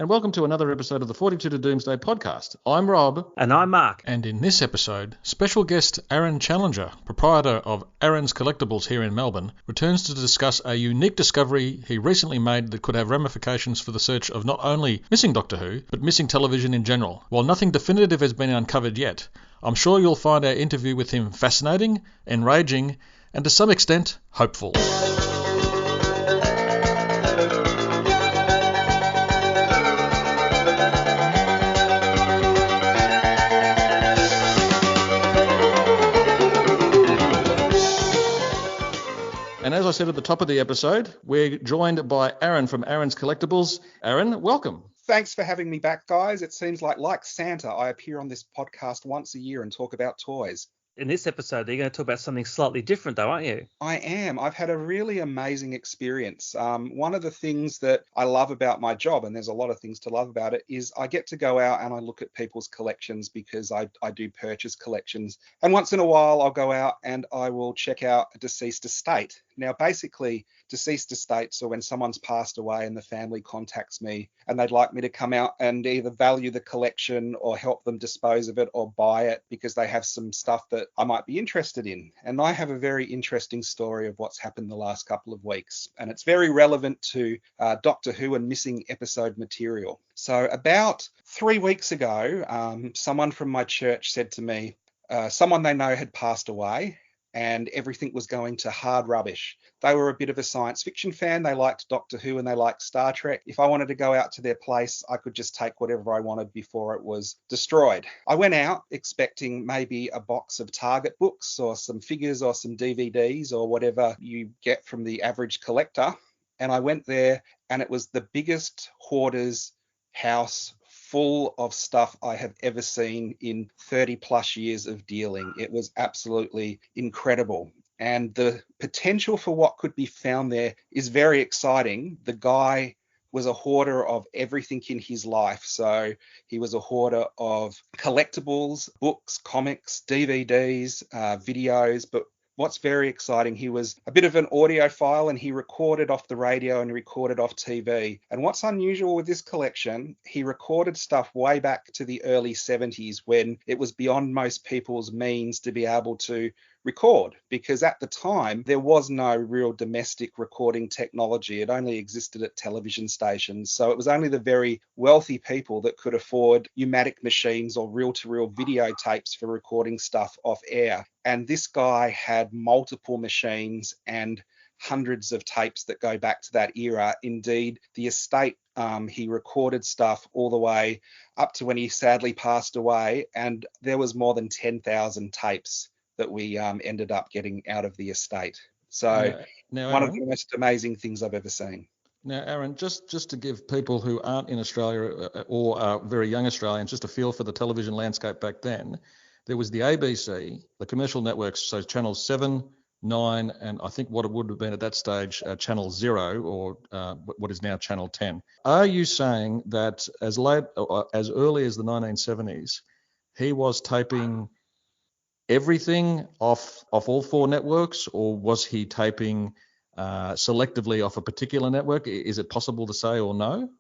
and welcome to another episode of the 42 to Doomsday podcast. I'm Rob. And I'm Mark. And in this episode, special guest Aron Challinger, proprietor of Aron's Collectibles here in Melbourne, returns to discuss a unique discovery he recently made that could have ramifications for the search of not only missing Doctor Who, but missing television in general. While nothing definitive has been uncovered yet, I'm sure you'll find our interview with him fascinating, enraging, and to some extent, hopeful. And as I said at the top of the episode, we're joined by Aron from Aron's Collectibles. Aron, welcome. Thanks for having me back, guys. It seems like Santa, I appear on this podcast once a year and talk about toys. In this episode, you're going to talk about something slightly different, though, aren't you? I am. I've had a really amazing experience. One of the things that I love about my job, and there's a lot of things to love about it, is I get to go out and I look at people's collections because I do purchase collections. And once in a while, I'll go out and I will check out a deceased estate. Now, basically, deceased estates are when someone's passed away and the family contacts me and they'd like me to come out and either value the collection or help them dispose of it or buy it because they have some stuff that I might be interested in. And I have a very interesting story of what's happened the last couple of weeks. And it's very relevant to Doctor Who and missing episode material. So about 3 weeks ago, someone from my church said to me, someone they know had passed away and everything was going to hard rubbish. They were a bit of a science fiction fan. They liked Doctor Who and they liked Star Trek. If I wanted to go out to their place, I could just take whatever I wanted before it was destroyed. I went out expecting maybe a box of Target books or some figures or some DVDs or whatever you get from the average collector. And I went there and it was the biggest hoarder's house full of stuff I have ever seen in 30 plus years of dealing. It was absolutely incredible. And the potential for what could be found there is very exciting. The guy was a hoarder of everything in his life. So he was a hoarder of collectibles, books, comics, DVDs, videos, but what's very exciting, he was a bit of an audiophile and he recorded off the radio and recorded off TV. And what's unusual with this collection, he recorded stuff way back to the early 70s when it was beyond most people's means to be able to record, because at the time there was no real domestic recording technology. It only existed at television stations. So it was only the very wealthy people that could afford pneumatic machines or reel-to-reel videotapes for recording stuff off air. And this guy had multiple machines and hundreds of tapes that go back to that era. Indeed, the estate, he recorded stuff all the way up to when he sadly passed away, and there was more than 10,000 tapes that we ended up getting out of the estate. So now, one Aron, of the most amazing things I've ever seen. Now, Aron, just to give people who aren't in Australia or are very young Australians just a feel for the television landscape back then, there was the ABC, the commercial networks, so Channel 7, 9, and I think what it would have been at that stage, Channel 0, or what is now Channel 10. Are you saying that as early as the 1970s, he was taping everything off all four networks, or was he taping selectively off a particular network? Is it possible to say or no?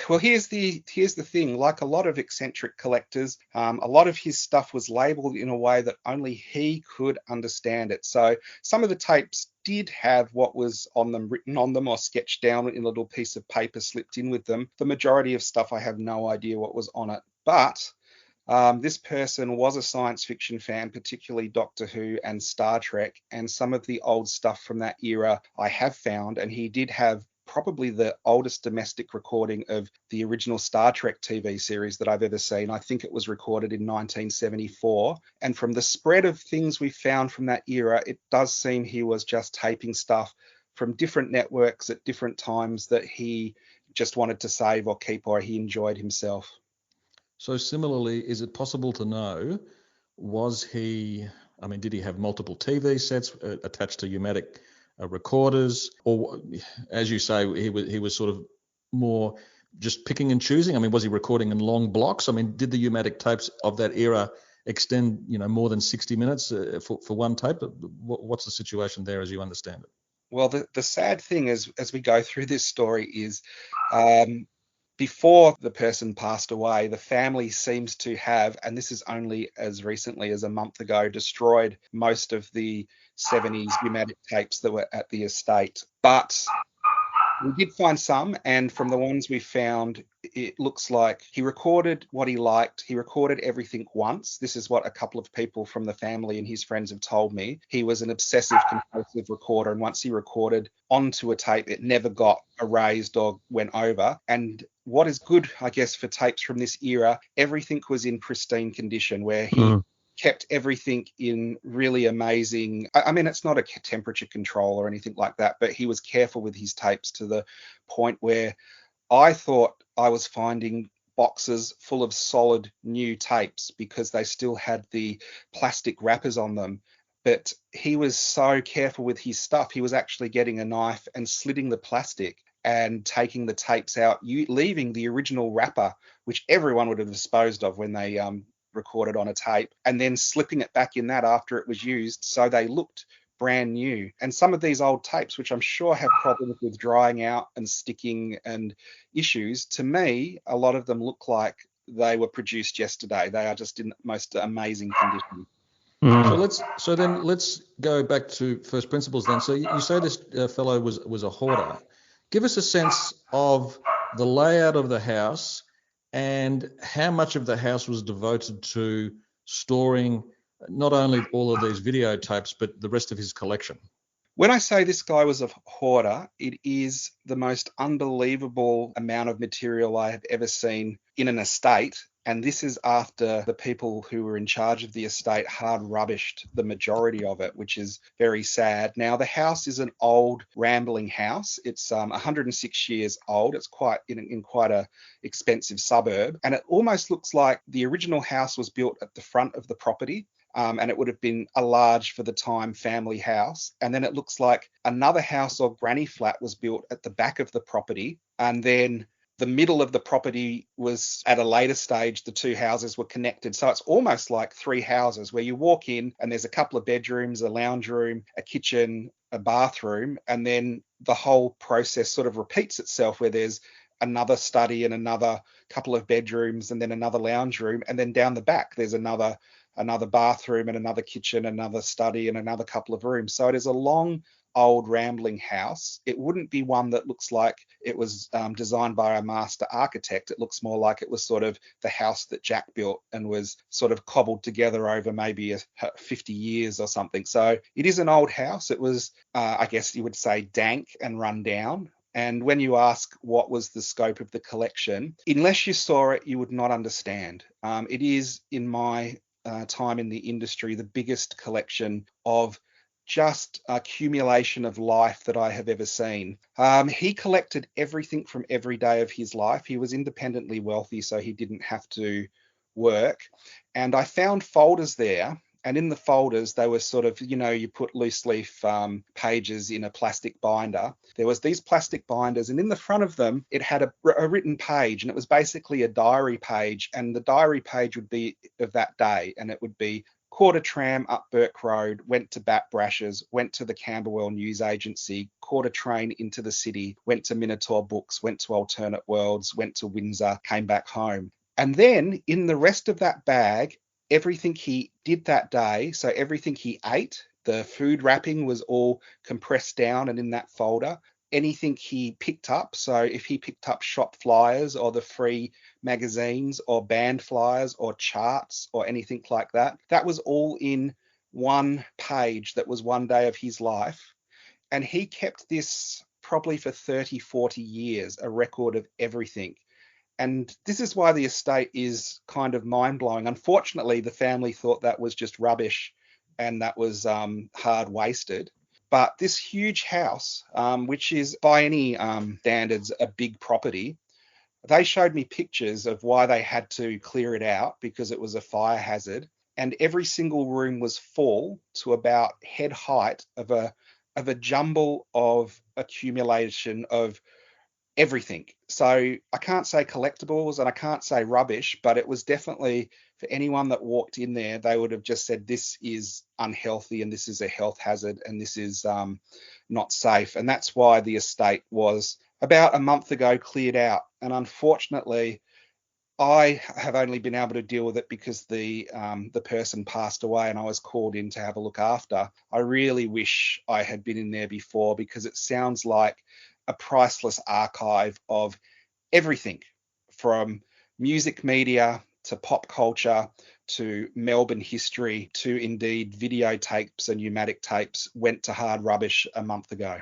Well, here's the thing. Like a lot of eccentric collectors, a lot of his stuff was labeled in a way that only he could understand it. So some of the tapes did have what was on them written on them or sketched down in a little piece of paper slipped in with them. The majority of stuff, I have no idea what was on it. But this person was a science fiction fan, particularly Doctor Who and Star Trek, and some of the old stuff from that era I have found, and he did have probably the oldest domestic recording of the original Star Trek TV series that I've ever seen. I think it was recorded in 1974. And from the spread of things we found from that era, it does seem he was just taping stuff from different networks at different times that he just wanted to save or keep, or he enjoyed himself. So similarly, is it possible to know, did he have multiple TV sets attached to pneumatic recorders, or as you say, he was sort of more just picking and choosing? I mean, was he recording in long blocks? I mean, did the pneumatic tapes of that era extend, more than 60 minutes for one tape? What's the situation there as you understand it? Well, the sad thing is, as we go through this story is before the person passed away, the family seems to have, and this is only as recently as a month ago, destroyed most of the 70s pneumatic tapes that were at the estate. But we did find some, and from the ones we found, it looks like he recorded what he liked. He recorded everything once. This is what a couple of people from the family and his friends have told me. He was an obsessive compulsive recorder, and once he recorded onto a tape, it never got erased or went over. And what is good, I guess, for tapes from this era, everything was in pristine condition, where he kept everything in really amazing. I mean, it's not a temperature control or anything like that, but he was careful with his tapes to the point where I thought I was finding boxes full of solid new tapes because they still had the plastic wrappers on them. But he was so careful with his stuff. He was actually getting a knife and slitting the plastic and taking the tapes out, leaving the original wrapper, which everyone would have disposed of when they recorded on a tape, and then slipping it back in that after it was used so they looked brand new. And some of these old tapes, which I'm sure have problems with drying out and sticking and issues, to me, a lot of them look like they were produced yesterday. They are just in the most amazing condition. So then let's go back to first principles then. So you say this fellow was a hoarder. Give us a sense of the layout of the house and how much of the house was devoted to storing not only all of these videotapes, but the rest of his collection. When I say this guy was a hoarder, it is the most unbelievable amount of material I have ever seen in an estate. And this is after the people who were in charge of the estate hard rubbished the majority of it, which is very sad. Now, the house is an old rambling house. It's 106 years old. It's quite in quite a expensive suburb. And it almost looks like the original house was built at the front of the property. And it would have been a large, for the time, family house. And then it looks like another house or granny flat was built at the back of the property. And then the middle of the property was, at a later stage, the two houses were connected. So it's almost like three houses where you walk in and there's a couple of bedrooms, a lounge room, a kitchen, a bathroom, and then the whole process sort of repeats itself, where there's another study and another couple of bedrooms and then another lounge room. And then down the back, there's another bathroom and another kitchen, another study and another couple of rooms. So it is a long, old, rambling house. It wouldn't be one that looks like it was designed by a master architect. It looks more like it was sort of the house that Jack built and was sort of cobbled together over maybe 50 years or something. So it is an old house. It was, I guess you would say, dank and run down. And when you ask what was the scope of the collection, unless you saw it, you would not understand. It is, in my time in the industry, the biggest collection of just accumulation of life that I have ever seen. He collected everything from every day of his life. He was independently wealthy, so he didn't have to work. And I found folders there. And in the folders, they were sort of, you put loose leaf pages in a plastic binder. There was these plastic binders, and in the front of them, it had a written page, and it was basically a diary page. And the diary page would be of that day, and it would be caught a tram up Burke Road, went to Bat Brashes, went to the Camberwell News Agency, caught a train into the city, went to Minotaur Books, went to Alternate Worlds, went to Windsor, came back home. And then in the rest of that bag, everything he did that day, so everything he ate, the food wrapping was all compressed down and in that folder. Anything he picked up, so if he picked up shop flyers or the free magazines or band flyers or charts or anything like that, that was all in one page. That was one day of his life. And he kept this probably for 30, 40 years, a record of everything. And this is why the estate is kind of mind-blowing. Unfortunately, the family thought that was just rubbish and that was hard wasted. But this huge house, which is by any standards a big property, they showed me pictures of why they had to clear it out because it was a fire hazard. And every single room was full to about head height of a jumble of accumulation of everything. So I can't say collectibles and I can't say rubbish, but it was definitely, for anyone that walked in there, they would have just said, this is unhealthy and this is a health hazard and this is not safe. And that's why the estate was about a month ago cleared out. And unfortunately, I have only been able to deal with it because the person passed away and I was called in to have a look after. I really wish I had been in there before, because it sounds like a priceless archive of everything from music media to pop culture to Melbourne history to indeed videotapes and pneumatic tapes went to hard rubbish a month ago.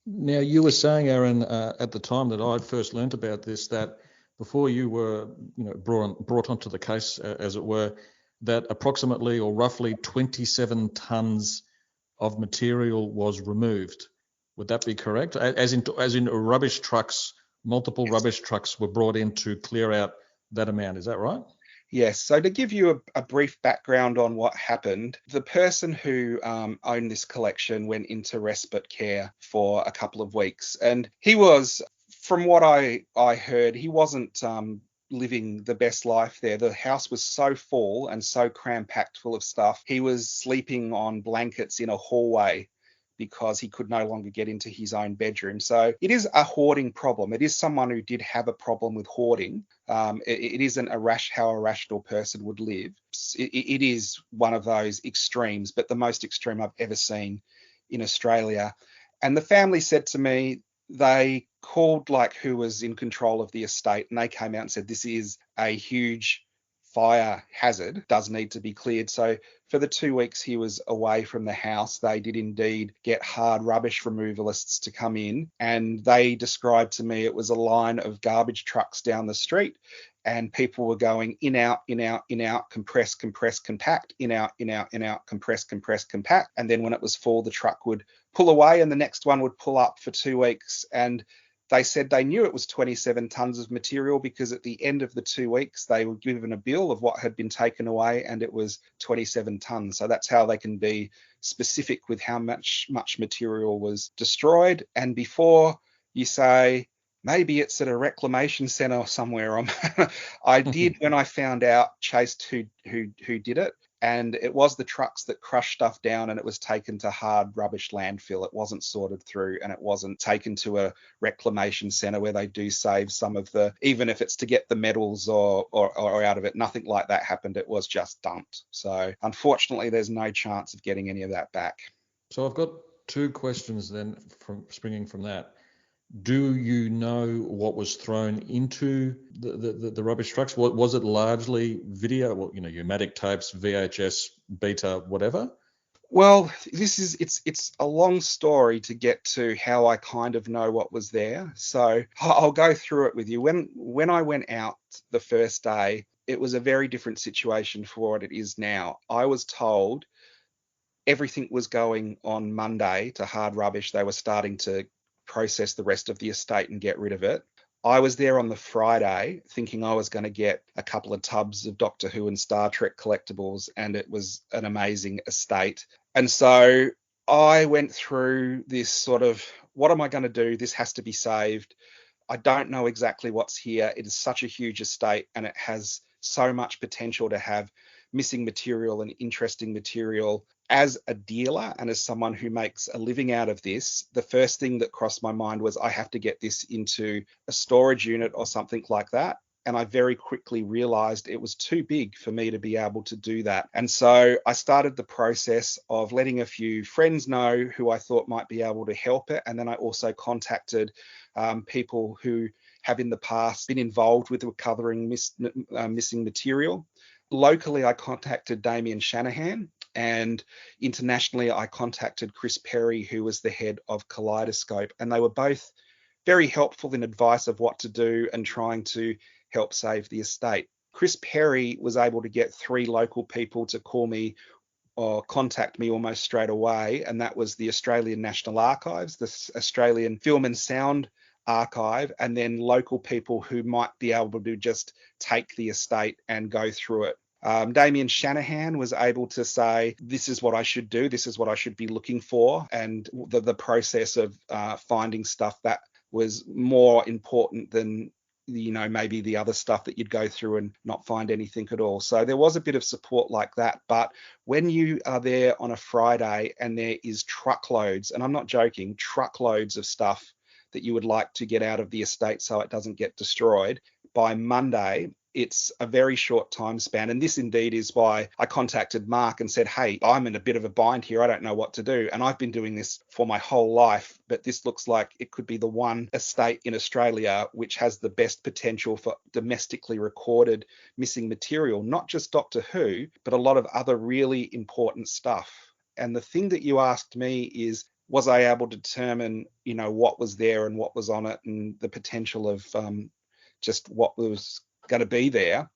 Now, you were saying, Aaron, at the time that I first learnt about this, that before you were, brought onto the case, as it were, that approximately or roughly 27 tons of material was removed. Would that be correct? As in rubbish trucks, multiple rubbish trucks were brought in to clear out that amount. Is that right? Yes. So to give you a brief background on what happened, the person who owned this collection went into respite care for a couple of weeks, and he was, from what I heard, he wasn't living the best life there. The house was so full and so cram-packed full of stuff. He was sleeping on blankets in a hallway because he could no longer get into his own bedroom. So it is a hoarding problem. It is someone who did have a problem with hoarding. It isn't how a rational person would live. It is one of those extremes, but the most extreme I've ever seen in Australia. And the family said to me, they called like who was in control of the estate, and they came out and said, this is a huge fire hazard, does need to be cleared. So for the 2 weeks he was away from the house, they did indeed get hard rubbish removalists to come in, and they described to me it was a line of garbage trucks down the street, and people were going in, out, in, out, in, out, compress, compress, compact, in, out, in, out, in, out, compress, compress, compact. And then when it was full, the truck would pull away and the next one would pull up for 2 weeks. And they said they knew it was 27 tons of material because at the end of the 2 weeks, they were given a bill of what had been taken away, and it was 27 tons. So that's how they can be specific with how much material was destroyed. And before you say, maybe it's at a reclamation centre somewhere, I did, when I found out, chased who did it. And it was the trucks that crushed stuff down, and it was taken to hard rubbish landfill. It wasn't sorted through, and it wasn't taken to a reclamation centre where they do save some of the, even if it's to get the metals or out of it, nothing like that happened. It was just dumped. So unfortunately, there's no chance of getting any of that back. So I've got two questions then springing from that. Do you know what was thrown into the rubbish trucks? Was it largely video, pneumatic tapes, VHS, beta, whatever? Well, it's a long story to get to how I kind of know what was there. So I'll go through it with you. When I went out the first day, it was a very different situation for what it is now. I was told everything was going on Monday to hard rubbish. They were starting to process the rest of the estate and get rid of it. I was there on the Friday thinking I was going to get a couple of tubs of Doctor Who and Star Trek collectibles, and it was an amazing estate. And so I went through this sort of, what am I going to do? This has to be saved. I don't know exactly what's here. It is such a huge estate, and it has so much potential to have missing material and interesting material. As a dealer and as someone who makes a living out of this, the first thing that crossed my mind was I have to get this into a storage unit or something like that. And I very quickly realized it was too big for me to be able to do that. And so I started the process of letting a few friends know who I thought might be able to help it. And then I also contacted people who have in the past been involved with recovering missing material. Locally, I contacted Damien Shanahan, and internationally, I contacted Chris Perry, who was the head of Kaleidoscope, and they were both very helpful in advice of what to do and trying to help save the estate. Chris Perry was able to get 3 local people to call me or contact me almost straight away, and that was the Australian National Archives, the Australian Film and Sound Archive, and then local people who might be able to just take the estate and go through it. Damien Shanahan was able to say, this is what I should do, this is what I should be looking for, and the process of finding stuff that was more important than maybe the other stuff that you'd go through and not find anything at all. So there was a bit of support like that. But when you are there on a Friday and there is truckloads, and I'm not joking, truckloads of stuff that you would like to get out of the estate so it doesn't get destroyed, by Monday, it's a very short time span. And this indeed is why I contacted Mark and said, hey, I'm in a bit of a bind here. I don't know what to do. And I've been doing this for my whole life, but this looks like it could be the one estate in Australia which has the best potential for domestically recorded missing material, not just Doctor Who, but a lot of other really important stuff. And the thing that you asked me is, was I able to determine, what was there and what was on it and the potential of just what was going to be there.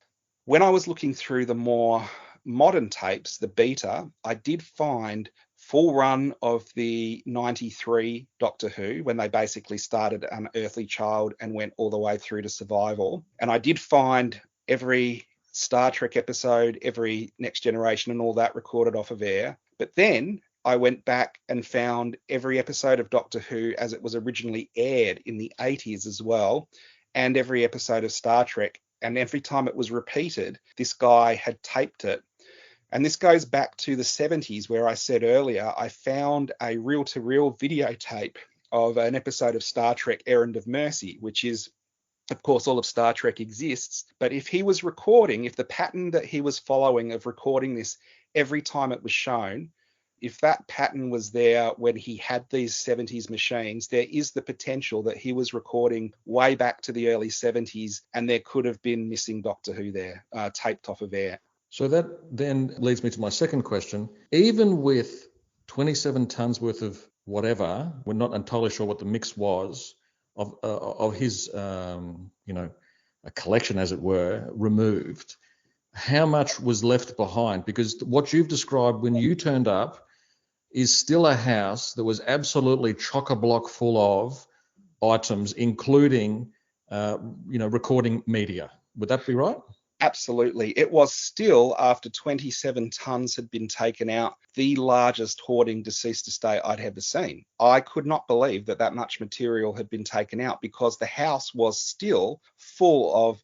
When I was looking through the more modern tapes, the beta, I did find full run of the 93 Doctor Who, when they basically started an Earthly Child and went all the way through to Survival. And I did find every Star Trek episode, every Next Generation and all that recorded off of air. But then I went back and found every episode of Doctor Who as it was originally aired in the 80s as well, and every episode of Star Trek. And every time it was repeated, this guy had taped it. And this goes back to the 70s, where I said earlier, I found a reel-to-reel videotape of an episode of Star Trek Errand of Mercy, which is, of course, all of Star Trek exists. But if he was recording, if the pattern that he was following of recording this every time it was shown, if that pattern was there when he had these 70s machines, there is the potential that he was recording way back to the early 70s, and there could have been missing Doctor Who there, taped off of air. So that then leads me to my second question. Even with 27 tons worth of whatever, we're not entirely sure what the mix was of his, a collection, as it were, removed, how much was left behind? Because what you've described when you turned up is still a house that was absolutely chock-a-block full of items, including, recording media. Would that be right? Absolutely. It was still, after 27 tons had been taken out, the largest hoarding deceased estate I'd ever seen. I could not believe that much material had been taken out, because the house was still full of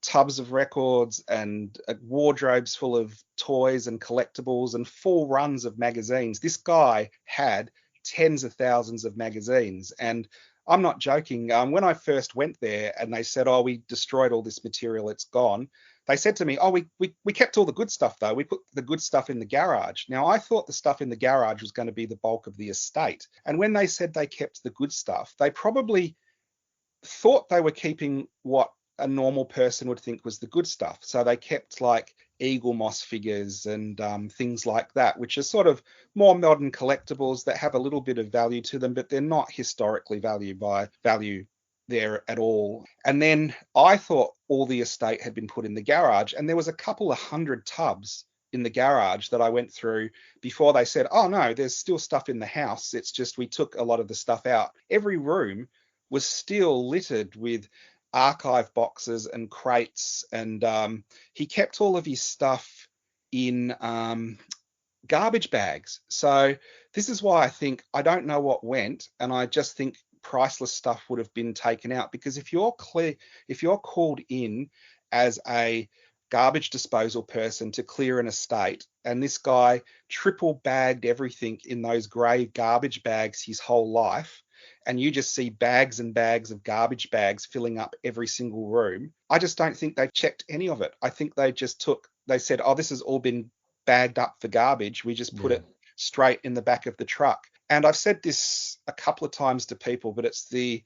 tubs of records and wardrobes full of toys and collectibles and full runs of magazines. This guy had tens of thousands of magazines. And I'm not joking. When I first went there and they said, oh, we destroyed all this material, it's gone. They said to me, oh, we kept all the good stuff, though. We put the good stuff in the garage. Now, I thought the stuff in the garage was going to be the bulk of the estate. And when they said they kept the good stuff, they probably thought they were keeping what a normal person would think was the good stuff. So they kept like eagle moss figures and things like that, which are sort of more modern collectibles that have a little bit of value to them, but they're not historically value there at all. And then I thought all the estate had been put in the garage, and there was a couple of 100 tubs in the garage that I went through before they said, oh no, there's still stuff in the house. It's just we took a lot of the stuff out. Every room was still littered with archive boxes and crates, and he kept all of his stuff in garbage bags. So this is why I don't know what went, and I just think priceless stuff would have been taken out, because if you're called in as a garbage disposal person to clear an estate, and this guy triple bagged everything in those grey garbage bags his whole life, and you just see bags and bags of garbage bags filling up every single room, I just don't think they've checked any of it. I think they said, oh, this has all been bagged up for garbage. We just put it straight in the back of the truck. And I've said this a couple of times to people, but it's the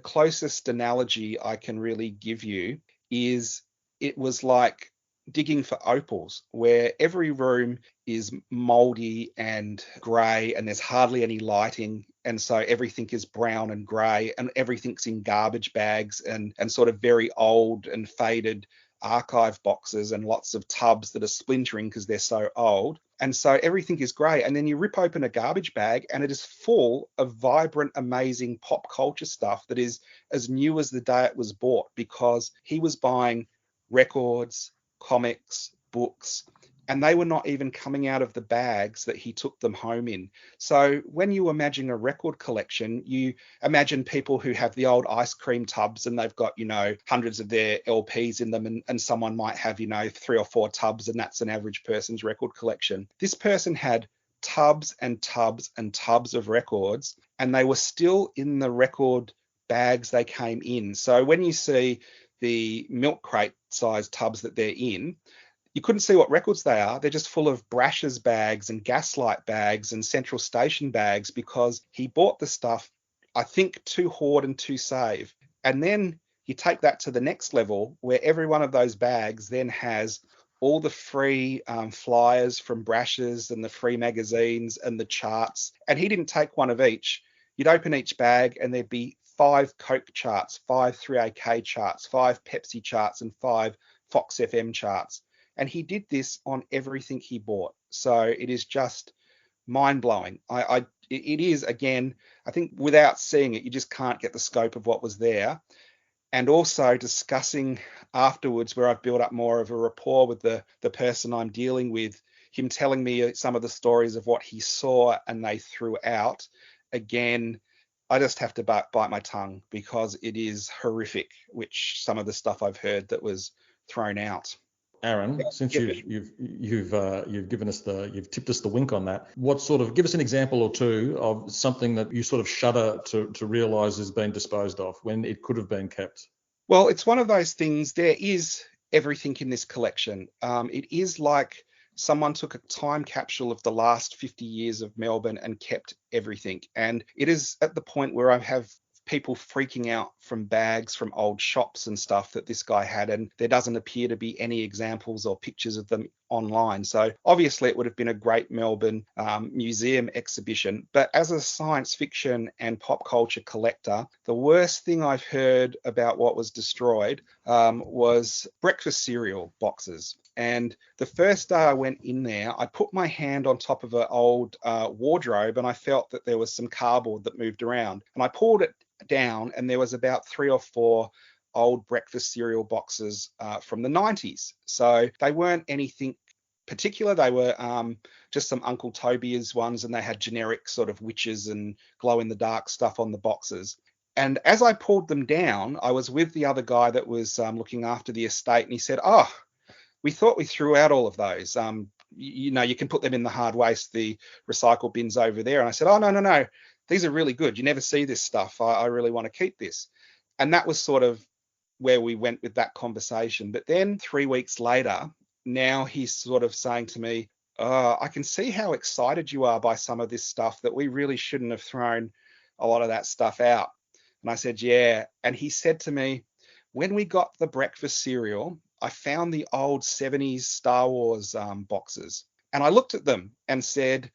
closest analogy I can really give you is it was like digging for opals, where every room is moldy and grey and there's hardly any lighting, and so everything is brown and grey and everything's in garbage bags and sort of very old and faded archive boxes and lots of tubs that are splintering because they're so old. And so everything is grey, and then you rip open a garbage bag and it is full of vibrant, amazing pop culture stuff that is as new as the day it was bought, because he was buying records, comics, books, and they were not even coming out of the bags that he took them home in. So when you imagine a record collection, you imagine people who have the old ice cream tubs and they've got, hundreds of their LPs in them, and someone might have, 3 or 4 tubs, and that's an average person's record collection. This person had tubs and tubs and tubs of records, and they were still in the record bags they came in. So when you see the milk crate size tubs that they're in, you couldn't see what records they are. They're just full of Brash's bags and Gaslight bags and Central Station bags, because he bought the stuff, I think, to hoard and to save. And then you take that to the next level, where every one of those bags then has all the free flyers from Brash's and the free magazines and the charts. And he didn't take one of each. You'd open each bag and there'd be 5 Coke charts, 5 3AK charts, 5 Pepsi charts, and 5 Fox FM charts. And he did this on everything he bought. So it is just mind-blowing. It is, again, I think without seeing it, you just can't get the scope of what was there. And also discussing afterwards, where I've built up more of a rapport with the person I'm dealing with, him telling me some of the stories of what he saw and they threw out. Again, I just have to bite my tongue, because it is horrific, which some of the stuff I've heard that was thrown out. Aron, since you've given us you've tipped us the wink on that, give us an example or two of something that you sort of shudder to realise has been disposed of when it could have been kept. Well, it's one of those things. There is everything in this collection. It is like someone took a time capsule of the last 50 years of Melbourne and kept everything. And it is at the point where I have people freaking out from bags from old shops and stuff that this guy had, and there doesn't appear to be any examples or pictures of them online. So obviously it would have been a great Melbourne museum exhibition. But as a science fiction and pop culture collector, the worst thing I've heard about what was destroyed was breakfast cereal boxes. And the first day I went in there, I put my hand on top of an old wardrobe, and I felt that there was some cardboard that moved around. And I pulled it down, and there was about 3 or 4 old breakfast cereal boxes from the 90s. So they weren't anything particular. They were just some Uncle Toby's ones, and they had generic sort of witches and glow-in-the-dark stuff on the boxes. And as I pulled them down, I was with the other guy that was looking after the estate, and he said, "Oh, we thought we threw out all of those. You can put them in the hard waste, the recycle bins over there." And I said, "Oh, no. These are really good. You never see this stuff. I really want to keep this." And that was sort of where we went with that conversation. But then 3 weeks later, now he's sort of saying to me, "I can see how excited you are by some of this stuff, that we really shouldn't have thrown a lot of that stuff out." And I said, "Yeah." And he said to me, "When we got the breakfast cereal, I found the old 70s Star Wars boxes. And I looked at them and said,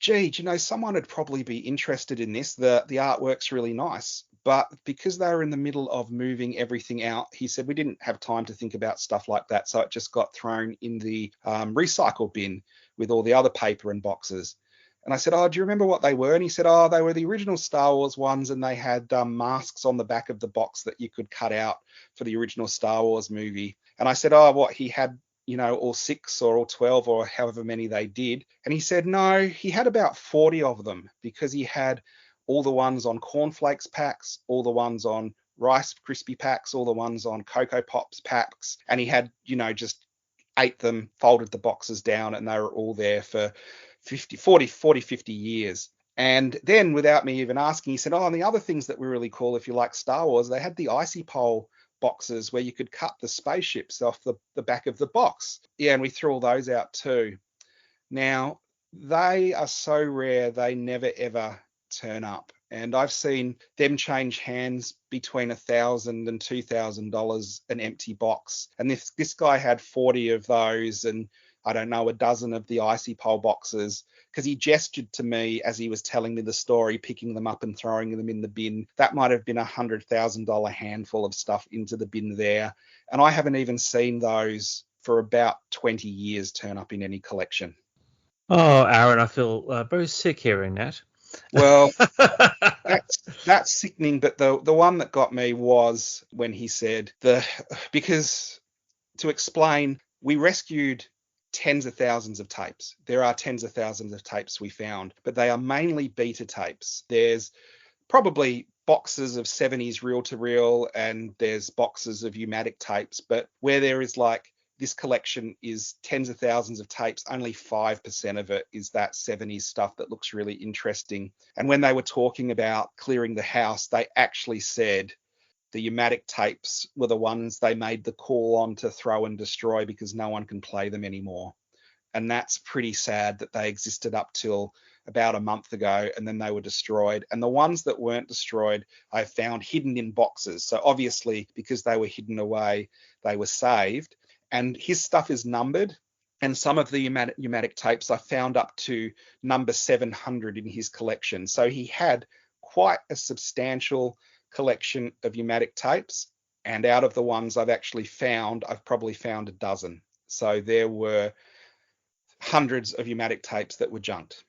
gee, do you know, someone would probably be interested in this. The artwork's really nice." But because they were in the middle of moving everything out, he said, we didn't have time to think about stuff like that. So it just got thrown in the recycle bin with all the other paper and boxes. And I said, "Oh, do you remember what they were?" And he said, "Oh, they were the original Star Wars ones, and they had masks on the back of the box that you could cut out for the original Star Wars movie." And I said, "Oh, what, he had, all 6 or all 12 or however many they did?" And he said, "No, he had about 40 of them, because he had all the ones on cornflakes packs, all the ones on Rice Krispie packs, all the ones on Cocoa Pops packs. And he had, just ate them, folded the boxes down, and they were all there for 50 years. And then, without me even asking, he said, "Oh, and the other things that were really cool, if you like Star Wars, they had the Icy Pole boxes where you could cut the spaceships off the back of the box." Yeah, and we threw all those out too. Now, they are so rare, they never ever turn up. And I've seen them change hands between $1,000 and $2,000 an empty box. And this guy had 40 of those, and I don't know, a dozen of the Icy Pole boxes, because he gestured to me as he was telling me the story, picking them up and throwing them in the bin. That might have been $100,000 handful of stuff into the bin there. And I haven't even seen those for about 20 years turn up in any collection. Oh, Aron, I feel very sick hearing that. Well, that's sickening. But the one that got me was when he said because to explain, we rescued tens of thousands of tapes. There are tens of thousands of tapes we found, but they are mainly beta tapes. There's probably boxes of 70s reel to reel, and there's boxes of U-matic tapes, but where there is like this collection is tens of thousands of tapes. Only 5% of it is that 70s stuff that looks really interesting. And when they were talking about clearing the house, they actually said the U-matic tapes were the ones they made the call on to throw and destroy because no one can play them anymore. And that's pretty sad that they existed up till about a month ago and then they were destroyed. And the ones that weren't destroyed, I found hidden in boxes. So obviously, because they were hidden away, they were saved. And his stuff is numbered. And some of the U-matic tapes I found up to number 700 in his collection. So he had quite a substantial collection of U-matic tapes. And out of the ones I've actually found, I've probably found a dozen. So there were hundreds of U-matic tapes that were junked.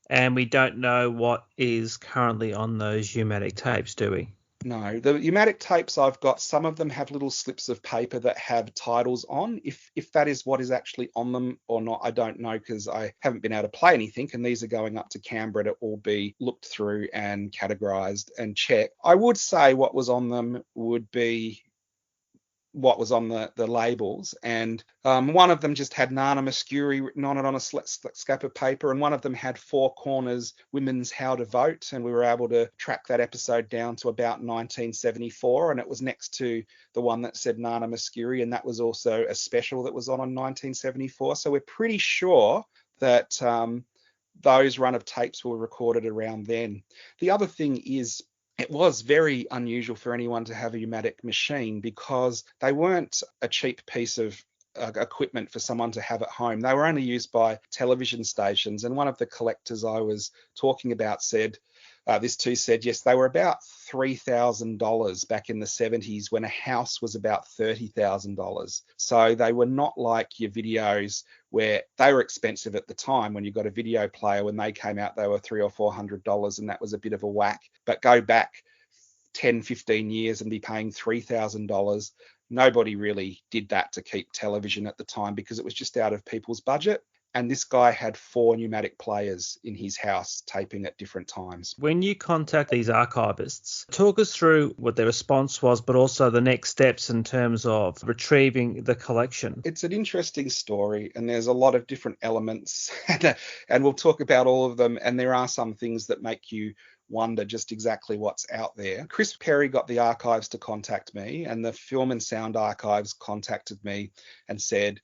And we don't know what is currently on those U-matic tapes, do we? No, the U-matic tapes I've got, some of them have little slips of paper that have titles on. If that is what is actually on them or not, I don't know because I haven't been able to play anything, and these are going up to Canberra to all be looked through and categorized and checked. I would say what was on them would be what was on the labels, and one of them just had Nana Muscuri written on it on a scrap of paper, and one of them had Four Corners Women's How to Vote, and we were able to track that episode down to about 1974, and it was next to the one that said Nana Muscuri, and that was also a special that was on 1974. So we're pretty sure that those run of tapes were recorded around then. The other thing is, it was very unusual for anyone to have a U-matic machine because they weren't a cheap piece of equipment for someone to have at home. They were only used by television stations. And one of the collectors I was talking about said, this too said, yes, they were about $3,000 back in the 70s when a house was about $30,000. So they were not like your videos where they were expensive at the time. When you got a video player, when they came out, they were $300 or $400, and that was a bit of a whack. But go back 10, 15 years and be paying $3,000. Nobody really did that to keep television at the time because it was just out of people's budget. And this guy had 4 U-matic players in his house taping at different times. When you contact these archivists, talk us through what their response was, but also the next steps in terms of retrieving the collection. It's an interesting story, and there's a lot of different elements, and we'll talk about all of them. And there are some things that make you wonder just exactly what's out there. Chris Perry got the archives to contact me, and the Film and Sound Archives contacted me and said,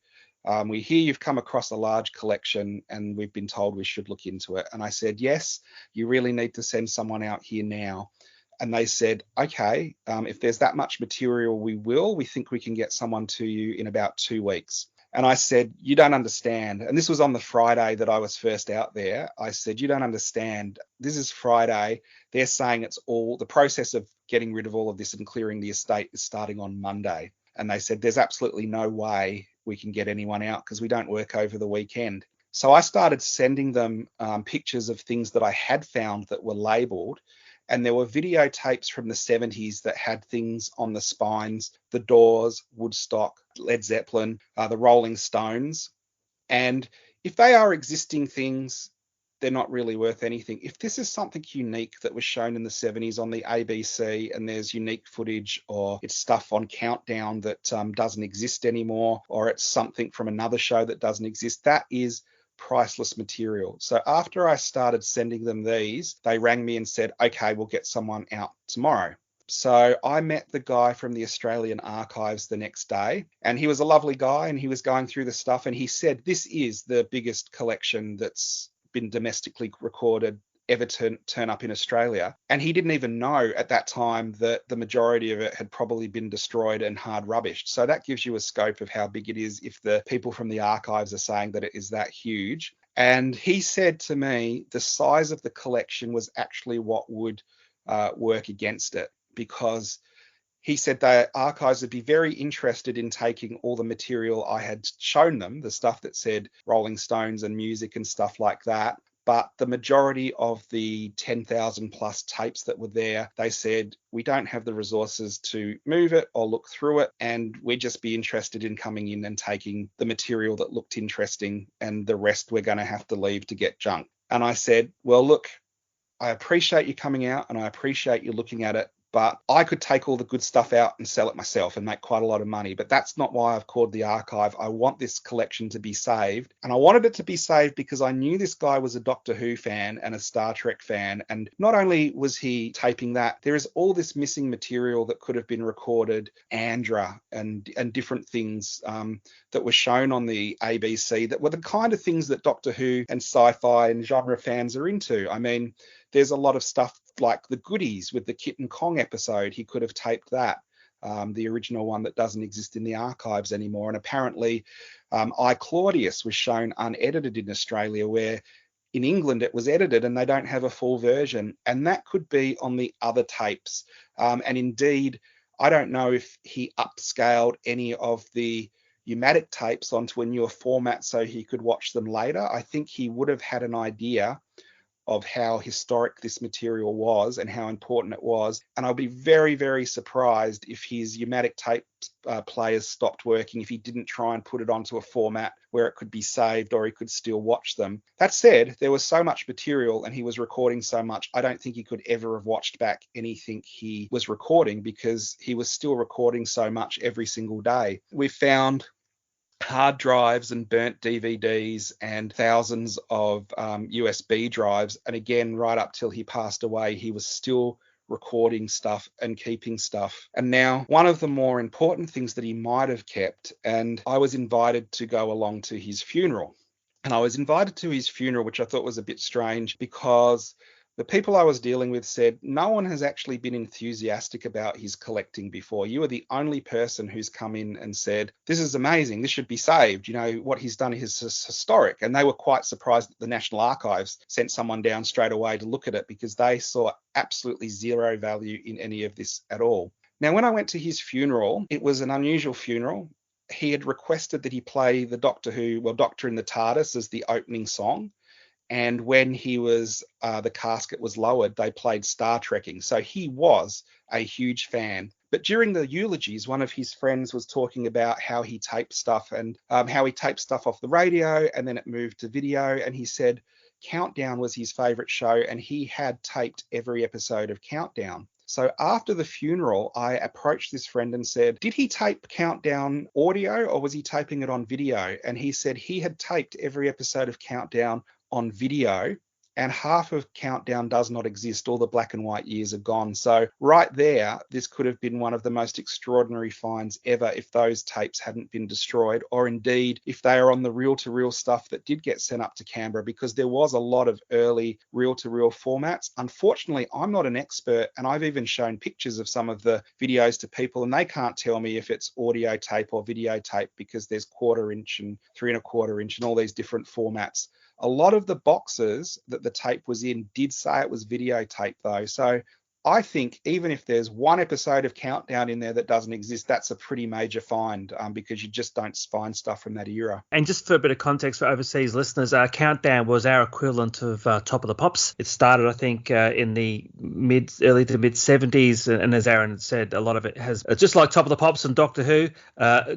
we hear you've come across a large collection and we've been told we should look into it. And I said, yes, you really need to send someone out here now. And they said, okay, if there's that much material, we will. We think we can get someone to you in about 2 weeks. And I said, you don't understand. And this was on the Friday that I was first out there. I said, you don't understand. This is Friday. They're saying it's all, the process of getting rid of all of this and clearing the estate is starting on Monday. And they said, there's absolutely no way we can get anyone out because we don't work over the weekend. So I started sending them pictures of things that I had found that were labeled. And there were videotapes from the 70s that had things on the spines, the Doors, Woodstock, Led Zeppelin, the Rolling Stones. And if they are existing things, they're not really worth anything. If this is something unique that was shown in the 70s on the ABC and there's unique footage, or it's stuff on Countdown that doesn't exist anymore, or it's something from another show that doesn't exist, that is priceless material. So after I started sending them these, they rang me and said, okay, we'll get someone out tomorrow. So I met the guy from the Australian Archives the next day, and he was a lovely guy, and he was going through the stuff, and he said, this is the biggest collection that's been domestically recorded ever turn up in Australia. And he didn't even know at that time that the majority of it had probably been destroyed and hard rubbished. So that gives you a scope of how big it is if the people from the archives are saying that it is that huge. And he said to me, the size of the collection was actually what would work against it, because he said the archives would be very interested in taking all the material I had shown them, the stuff that said Rolling Stones and music and stuff like that. But the majority of the 10,000 plus tapes that were there, they said, we don't have the resources to move it or look through it, and we'd just be interested in coming in and taking the material that looked interesting, and the rest we're going to have to leave to get junk. And I said, well, look, I appreciate you coming out and I appreciate you looking at it, but I could take all the good stuff out and sell it myself and make quite a lot of money. But that's not why I've called the archive. I want this collection to be saved. And I wanted it to be saved because I knew this guy was a Doctor Who fan and a Star Trek fan. And not only was he taping that, there is all this missing material that could have been recorded, Andra and different things that were shown on the ABC that were the kind of things that Doctor Who and sci-fi and genre fans are into. I mean, there's a lot of stuff like the Goodies with the Kit and Kong episode. He could have taped that, the original one that doesn't exist in the archives anymore. And apparently I, Claudius was shown unedited in Australia, where in England it was edited and they don't have a full version. And that could be on the other tapes. And indeed, I don't know if he upscaled any of the U-matic tapes onto a newer format so he could watch them later. I think he would have had an idea of how historic this material was and how important it was. And I'll be very, very surprised if his U-matic tape players stopped working, if he didn't try and put it onto a format where it could be saved or he could still watch them. That said, there was so much material and he was recording so much, I don't think he could ever have watched back anything he was recording because he was still recording so much every single day. We found hard drives and burnt DVDs and thousands of USB drives. And again, right up till he passed away, he was still recording stuff and keeping stuff. And now one of the more important things that he might have kept, and I was invited to go along to his funeral. And I was invited to his funeral, which I thought was a bit strange because the people I was dealing with said, no one has actually been enthusiastic about his collecting before. You are the only person who's come in and said, this is amazing, this should be saved. You know, what he's done is historic. And they were quite surprised that the National Archives sent someone down straight away to look at it because they saw absolutely zero value in any of this at all. Now, when I went to his funeral, it was an unusual funeral. He had requested that he play the Doctor in the TARDIS as the opening song. And when he was, the casket was lowered, they played Star Trekking. So he was a huge fan. But during the eulogies, one of his friends was talking about how he taped stuff and how he taped stuff off the radio and then it moved to video. And he said Countdown was his favorite show and he had taped every episode of Countdown. So after the funeral, I approached this friend and said, did he tape Countdown audio or was he taping it on video? And he said he had taped every episode of Countdown on video and half of Countdown does not exist. All the black and white years are gone. So right there, this could have been one of the most extraordinary finds ever if those tapes hadn't been destroyed, or indeed if they are on the reel-to-reel stuff that did get sent up to Canberra, because there was a lot of early reel-to-reel formats. Unfortunately, I'm not an expert, and I've even shown pictures of some of the videos to people, and they can't tell me if it's audio tape or videotape because there's 1/4 inch and 3 1/4 inch and all these different formats. A lot of the boxes that the tape was in did say it was videotape though. So I think even if there's one episode of Countdown in there that doesn't exist, that's a pretty major find because you just don't find stuff from that era. And just for a bit of context for overseas listeners, Countdown was our equivalent of Top of the Pops. It started, I think, in the early to mid 70s. And as Aaron said, a lot of it has, just like Top of the Pops and Doctor Who,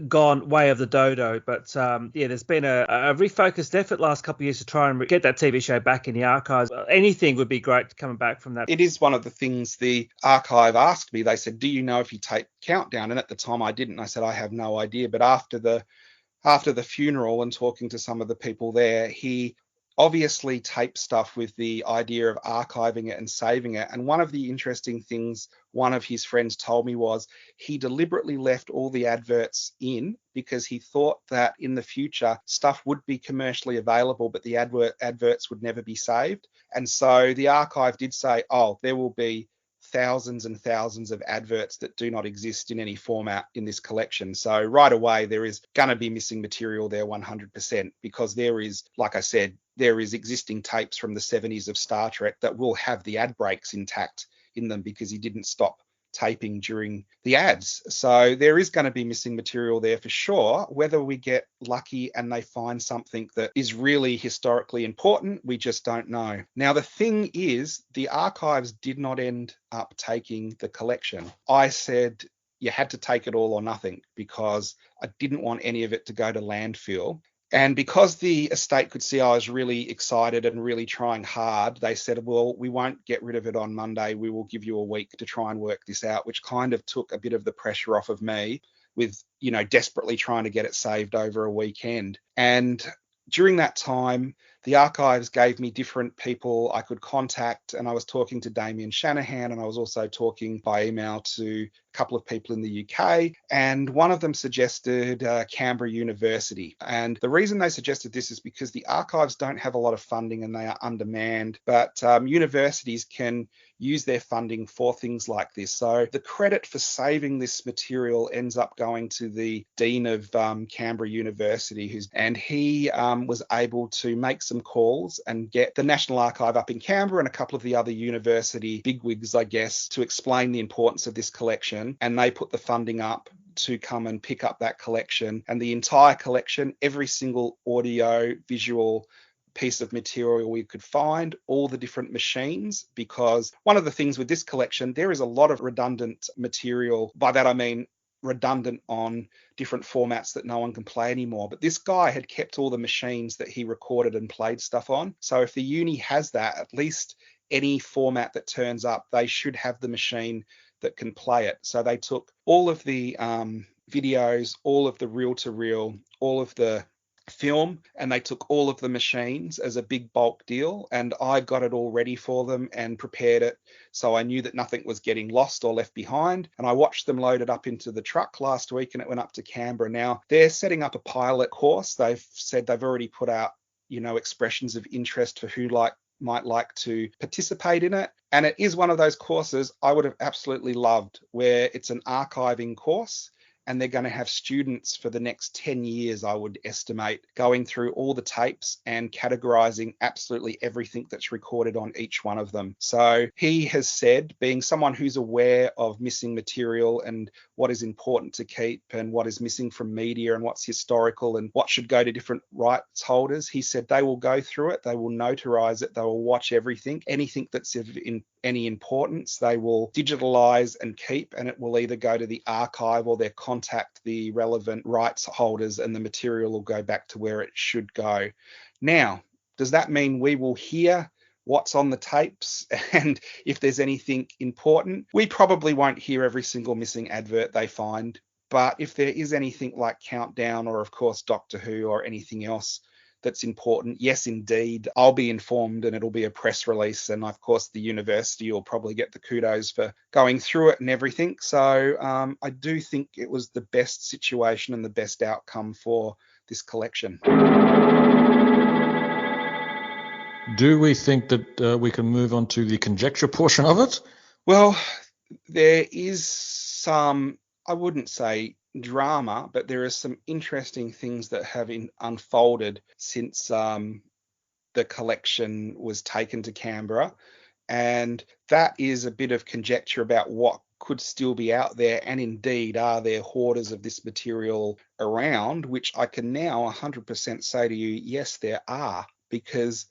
gone way of the dodo. But there's been a refocused effort last couple of years to try and get that TV show back in the archives. Anything would be great coming back from that. It is one of the things the archive asked me. They said, do you know if he taped Countdown? And at the time I didn't. I said, I have no idea. But after the funeral and talking to some of the people there, he obviously taped stuff with the idea of archiving it and saving it. And one of the interesting things one of his friends told me was he deliberately left all the adverts in because he thought that in the future stuff would be commercially available, but the adverts would never be saved. And so the archive did say, there will be thousands and thousands of adverts that do not exist in any format in this collection. So right away, there is going to be missing material there 100% because there is, like I said, there is existing tapes from the 70s of Star Trek that will have the ad breaks intact in them because he didn't stop taping during the ads. So there is going to be missing material there for sure. Whether we get lucky and they find something that is really historically important, we just don't know. Now, the thing is, the archives did not end up taking the collection. I said you had to take it all or nothing because I didn't want any of it to go to landfill. And because the estate could see I was really excited and really trying hard, they said, well, we won't get rid of it on Monday. We will give you a week to try and work this out, which kind of took a bit of the pressure off of me with, desperately trying to get it saved over a weekend. And during that time, the archives gave me different people I could contact, and I was talking to Damien Shanahan, and I was also talking by email to a couple of people in the UK, and one of them suggested Canberra University. And the reason they suggested this is because the archives don't have a lot of funding and they are undermanned, but universities can use their funding for things like this. So the credit for saving this material ends up going to the Dean of Canberra University, and he was able to make some calls and get the National Archive up in Canberra and a couple of the other university bigwigs, I guess, to explain the importance of this collection. And they put the funding up to come and pick up that collection, and the entire collection, every single audio, visual piece of material we could find, all the different machines, because one of the things with this collection, there is a lot of redundant material. By that I mean redundant on different formats that no one can play anymore. But this guy had kept all the machines that he recorded and played stuff on. So if the uni has that, at least any format that turns up, they should have the machine that can play it. So they took all of the videos, all of the reel-to-reel, all of the film, and they took all of the machines as a big bulk deal, and I got it all ready for them and prepared it so I knew that nothing was getting lost or left behind. And I watched them load it up into the truck last week, and it went up to Canberra. Now they're setting up a pilot course. They've said they've already put out expressions of interest for who might like to participate in it, and it is one of those courses I would have absolutely loved, where it's an archiving course, and they're going to have students for the next 10 years, I would estimate, going through all the tapes and categorizing absolutely everything that's recorded on each one of them. So he has said, being someone who's aware of missing material and what is important to keep and what is missing from media and what's historical and what should go to different rights holders, he said they will go through it, they will notarize it, they will watch everything, anything that's in any importance, they will digitalize and keep, and it will either go to the archive or they'll contact the relevant rights holders, and the material will go back to where it should go. Now, does that mean we will hear what's on the tapes and if there's anything important? We probably won't hear every single missing advert they find, but if there is anything like Countdown or of course Doctor Who or anything else that's important, yes indeed, I'll be informed, and it'll be a press release, and of course the university will probably get the kudos for going through it and everything. So I do think it was the best situation and the best outcome for this collection. Do we think that we can move on to the conjecture portion of it? Well, there is some, I wouldn't say drama, but there are some interesting things that have unfolded since the collection was taken to Canberra, and that is a bit of conjecture about what could still be out there, and indeed are there hoarders of this material around, which I can now 100% say to you, yes, there are, because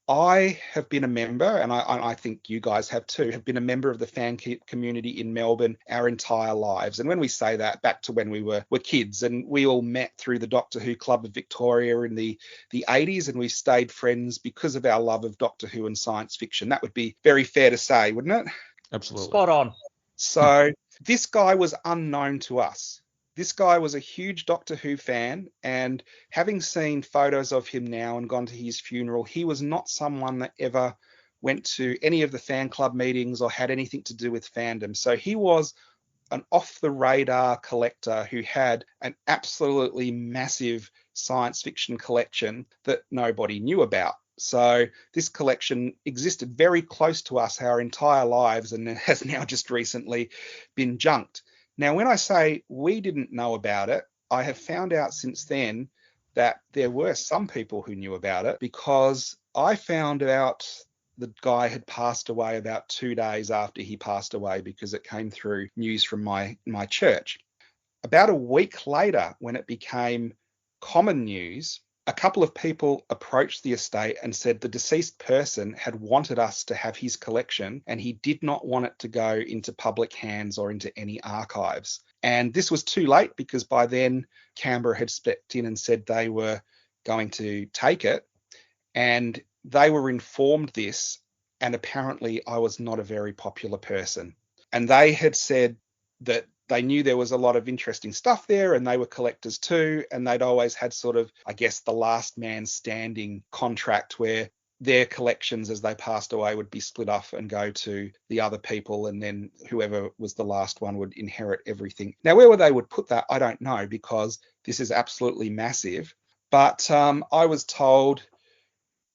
I have been a member, and I think you guys have too, have been a member of the fan community in Melbourne our entire lives. And when we say that, back to when we were kids, and we all met through the Doctor Who Club of Victoria in the 80s, and we stayed friends because of our love of Doctor Who and science fiction. That would be very fair to say, wouldn't it? Absolutely. Spot on. So this guy was unknown to us. This guy was a huge Doctor Who fan, and having seen photos of him now and gone to his funeral, he was not someone that ever went to any of the fan club meetings or had anything to do with fandom. So he was an off-the-radar collector who had an absolutely massive science fiction collection that nobody knew about. So this collection existed very close to us our entire lives, and it has now just recently been junked. Now, when I say we didn't know about it, I have found out since then that there were some people who knew about it, because I found out the guy had passed away about 2 days after he passed away, because it came through news from my church. About a week later, when it became common news, a couple of people approached the estate and said the deceased person had wanted us to have his collection, and he did not want it to go into public hands or into any archives. And this was too late, because by then Canberra had stepped in and said they were going to take it. And they were informed this, and apparently I was not a very popular person. And they had said that they knew there was a lot of interesting stuff there, and they were collectors too. And they'd always had sort of, I guess, the last man standing contract where their collections as they passed away would be split off and go to the other people, and then whoever was the last one would inherit everything. Now, where they would put that, I don't know, because this is absolutely massive. But I was told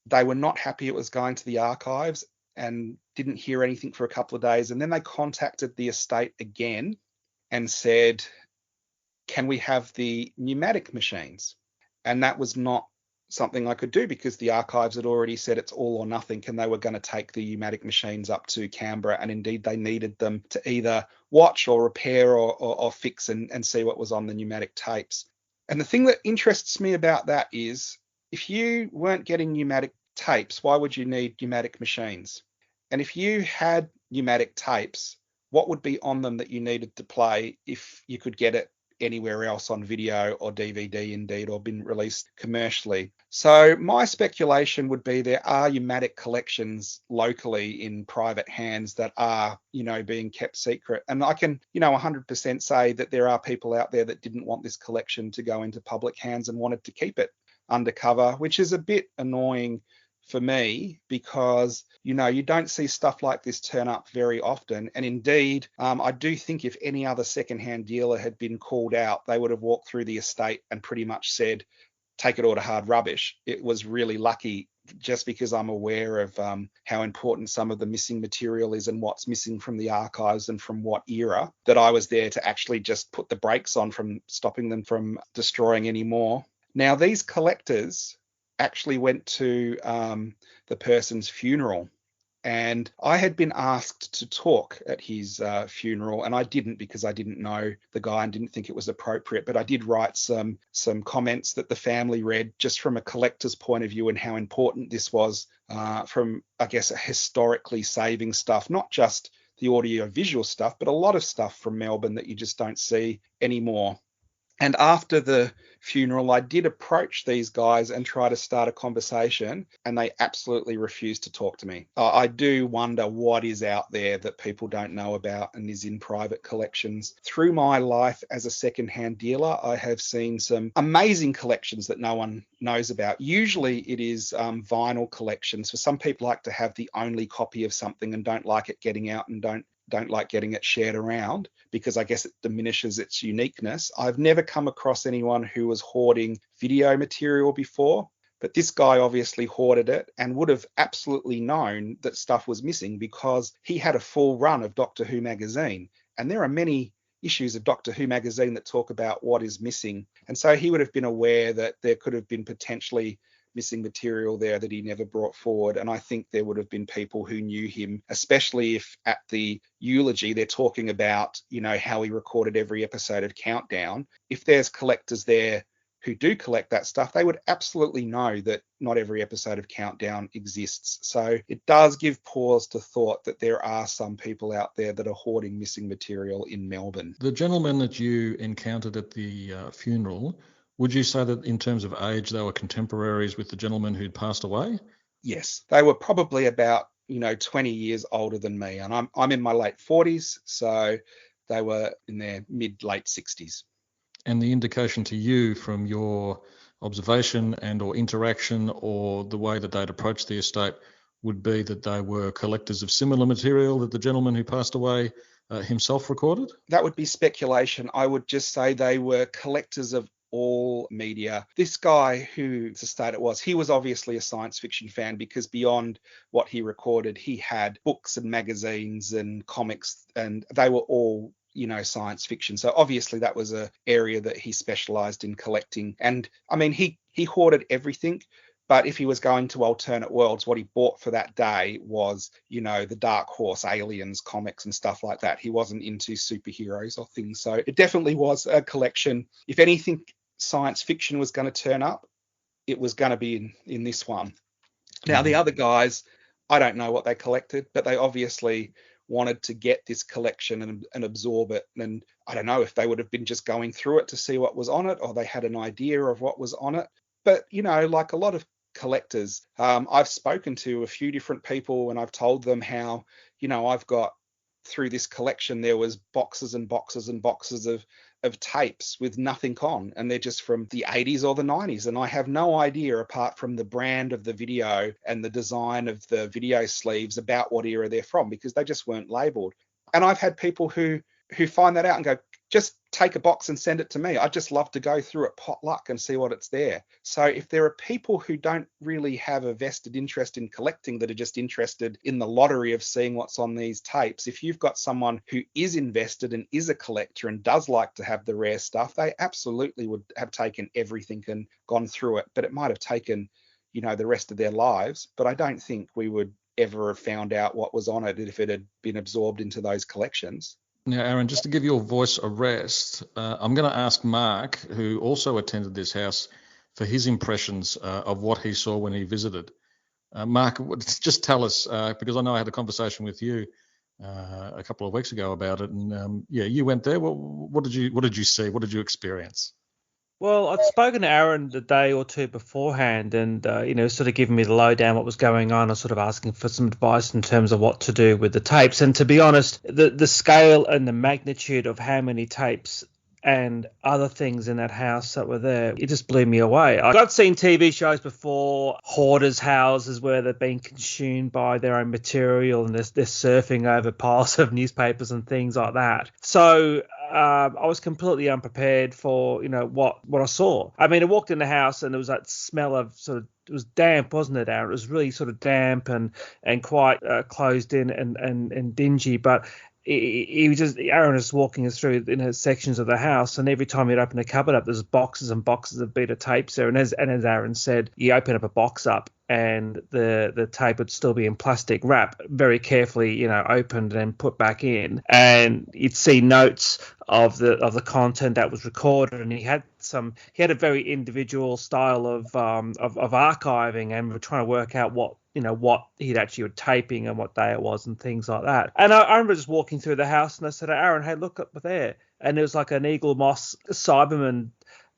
they were not happy it was going to the archives and didn't hear anything for a couple of days. And then they contacted the estate again and said, can we have the pneumatic machines? And that was not something I could do because the archives had already said it's all or nothing, and they were going to take the pneumatic machines up to Canberra, and indeed they needed them to either watch or repair or fix and see what was on the pneumatic tapes. And the thing that interests me about that is, if you weren't getting pneumatic tapes, why would you need pneumatic machines? And if you had pneumatic tapes, what would be on them that you needed to play if you could get it anywhere else on video or DVD indeed, or been released commercially? So my speculation would be there are pneumatic collections locally in private hands that are, being kept secret. And I can, 100% say that there are people out there that didn't want this collection to go into public hands and wanted to keep it undercover, which is a bit annoying for me because, you don't see stuff like this turn up very often. And indeed, I do think if any other secondhand dealer had been called out, they would have walked through the estate and pretty much said, take it all to hard rubbish. It was really lucky, just because I'm aware of how important some of the missing material is and what's missing from the archives and from what era, that I was there to actually just put the brakes on from stopping them from destroying any more. Now, these collectors actually went to the person's funeral, and I had been asked to talk at his funeral, and I didn't because I didn't know the guy and didn't think it was appropriate, but I did write some comments that the family read just from a collector's point of view and how important this was from, I guess, historically saving stuff, not just the audio visual stuff, but a lot of stuff from Melbourne that you just don't see anymore. And after the funeral, I did approach these guys and try to start a conversation, and they absolutely refused to talk to me. I do wonder what is out there that people don't know about and is in private collections. Through my life as a secondhand dealer, I have seen some amazing collections that no one knows about. Usually it is vinyl collections. For some people like to have the only copy of something and don't like it getting out and don't like getting it shared around because I guess it diminishes its uniqueness. I've never come across anyone who was hoarding video material before, but this guy obviously hoarded it and would have absolutely known that stuff was missing because he had a full run of Doctor Who magazine, and there are many issues of Doctor Who magazine that talk about what is missing. And so he would have been aware that there could have been potentially missing material there that he never brought forward. And I think there would have been people who knew him, especially if at the eulogy they're talking about, how he recorded every episode of Countdown. If there's collectors there who do collect that stuff, they would absolutely know that not every episode of Countdown exists. So it does give pause to thought that there are some people out there that are hoarding missing material in Melbourne. The gentleman that you encountered at the funeral, would you say that in terms of age, they were contemporaries with the gentleman who'd passed away? Yes, they were probably about 20 years older than me, and I'm in my late 40s, so they were in their mid-late 60s. And the indication to you from your observation and or interaction or the way that they'd approached the estate would be that they were collectors of similar material that the gentleman who passed away himself recorded? That would be speculation. I would just say they were collectors of all media. This guy whose estate it was, he was obviously a science fiction fan because beyond what he recorded, he had books and magazines and comics, and they were all science fiction. So obviously that was an area that he specialized in collecting. And I mean, he hoarded everything. But if he was going to alternate worlds, what he bought for that day was, the Dark Horse Aliens comics and stuff like that. He wasn't into superheroes or things. So it definitely was a collection. If anything science fiction was going to turn up, it was going to be in this one. Now, the other guys, I don't know what they collected, but they obviously wanted to get this collection and absorb it. And I don't know if they would have been just going through it to see what was on it, or they had an idea of what was on it. But, like a lot of collectors, I've spoken to a few different people and I've told them how, I've got through this collection, there was boxes and boxes and boxes of tapes with nothing on, and they're just from the 80s or the 90s. And I have no idea, apart from the brand of the video and the design of the video sleeves, about what era they're from, because they just weren't labeled. And I've had people who find that out and go, just take a box and send it to me. I'd just love to go through it potluck and see what it's there. So if there are people who don't really have a vested interest in collecting, that are just interested in the lottery of seeing what's on these tapes, if you've got someone who is invested and is a collector and does like to have the rare stuff, they absolutely would have taken everything and gone through it. But it might have taken, the rest of their lives. But I don't think we would ever have found out what was on it if it had been absorbed into those collections. Now, Aaron, just to give your voice a rest, I'm going to ask Mark, who also attended this house, for his impressions of what he saw when he visited. Mark, just tell us, because I know I had a conversation with you a couple of weeks ago about it, and you went there. What did you see? What did you experience? Well, I'd spoken to Aaron the day or two beforehand and, sort of giving me the lowdown what was going on. I was sort of asking for some advice in terms of what to do with the tapes. And to be honest, the scale and the magnitude of how many tapes and other things in that house that were there, it just blew me away. I'd seen TV shows before, hoarders' houses where they've been consumed by their own material and they're surfing over piles of newspapers and things like that. So I was completely unprepared for, what I saw. I mean, I walked in the house and there was that smell of it was damp, wasn't it, Aaron? It was really sort of damp and quite closed in and dingy, but Aaron was walking us through sections of the house, and every time he'd open a cupboard up, there's boxes and boxes of beta tapes there. And as Aaron said, you open up a box up and the tape would still be in plastic wrap, very carefully, opened and put back in. And you'd see notes of the content that was recorded, and he had a very individual style of archiving, and we're trying to work out what he'd actually were taping and what day it was and things like that. And I remember just walking through the house and I said, Aaron, hey, look up there. And it was like an Eagle Moss Cyberman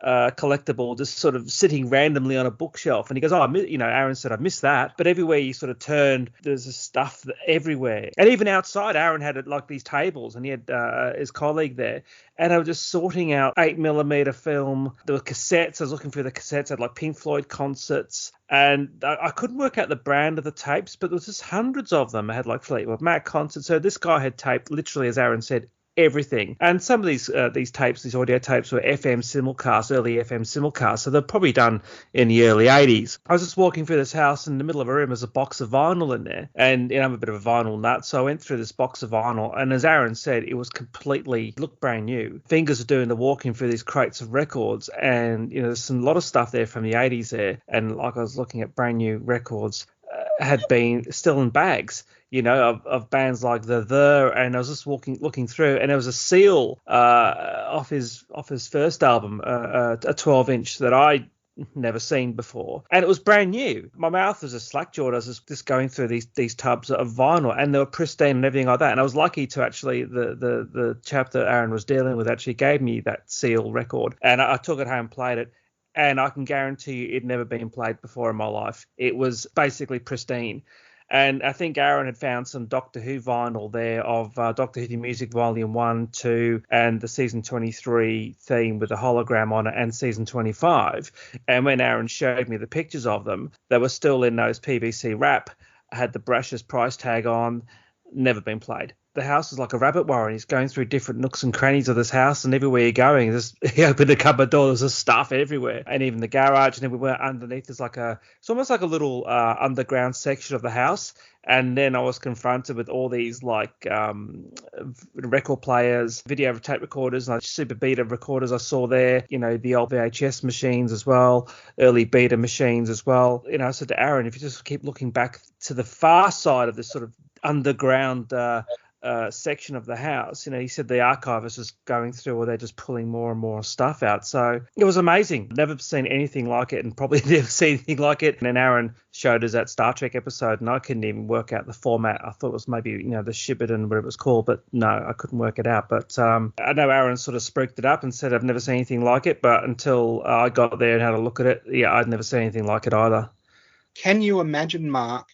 collectible just sort of sitting randomly on a bookshelf. And he goes, Aaron said, I missed that. But everywhere you sort of turned, there's this stuff everywhere. And even outside, Aaron had like these tables, and he had his colleague there. And I was just sorting out 8mm film. There were cassettes. I was looking through the cassettes. I had like Pink Floyd concerts. And I couldn't work out the brand of the tapes, but there was just hundreds of them. I had like Fleetwood Mac concerts. So this guy had taped, literally, as Aaron said, everything. And some of these tapes, these audio tapes, were FM simulcasts, early FM simulcasts. So they're probably done in the early 80s. I was just walking through this house, in the middle of a room, there's a box of vinyl in there. And I'm a bit of a vinyl nut, so I went through this box of vinyl. And as Aaron said, it was looked brand new. Fingers are doing the walking through these crates of records. And, there's a lot of stuff there from the 80s there. And like I was looking at brand new records, had been still in bags, of bands like The, and I was just looking through, and there was a seal off his first album, a 12-inch that I never seen before, and it was brand new. My mouth was just slack-jawed. I was just going through these tubs of vinyl, and they were pristine and everything like that. And I was lucky to actually, the chap that Aaron was dealing with actually gave me that seal record, and I took it home and played it. And I can guarantee you it'd never been played before in my life. It was basically pristine. And I think Aaron had found some Doctor Who vinyl there of Doctor Who The Music Volume 1, 2, and the Season 23 theme with a hologram on it, and Season 25. And when Aaron showed me the pictures of them, they were still in those PVC wrap, had the brushes price tag on, never been played. The house is like a rabbit warren. He's going through different nooks and crannies of this house, and everywhere you're going, he opened the cupboard door, there's just stuff everywhere. And even the garage and everywhere underneath, it's almost like a little underground section of the house. And then I was confronted with all these record players, video tape recorders, like super beta recorders I saw there, the old VHS machines as well, early beta machines as well. I said to Aaron, if you just keep looking back to the far side of this sort of underground section of the house, he said the archivist is going through, or they're just pulling more and more stuff out. So it was amazing. Never seen anything like it, and probably never seen anything like it. And then Aaron showed us that Star Trek episode, and I couldn't even work out the format. I thought it was maybe, the Shibboleth, whatever it was called, but no, I couldn't work it out. But I know Aaron sort of spruiked it up and said, I've never seen anything like it. But until I got there and had a look at it, yeah, I'd never seen anything like it either. Can you imagine, Mark,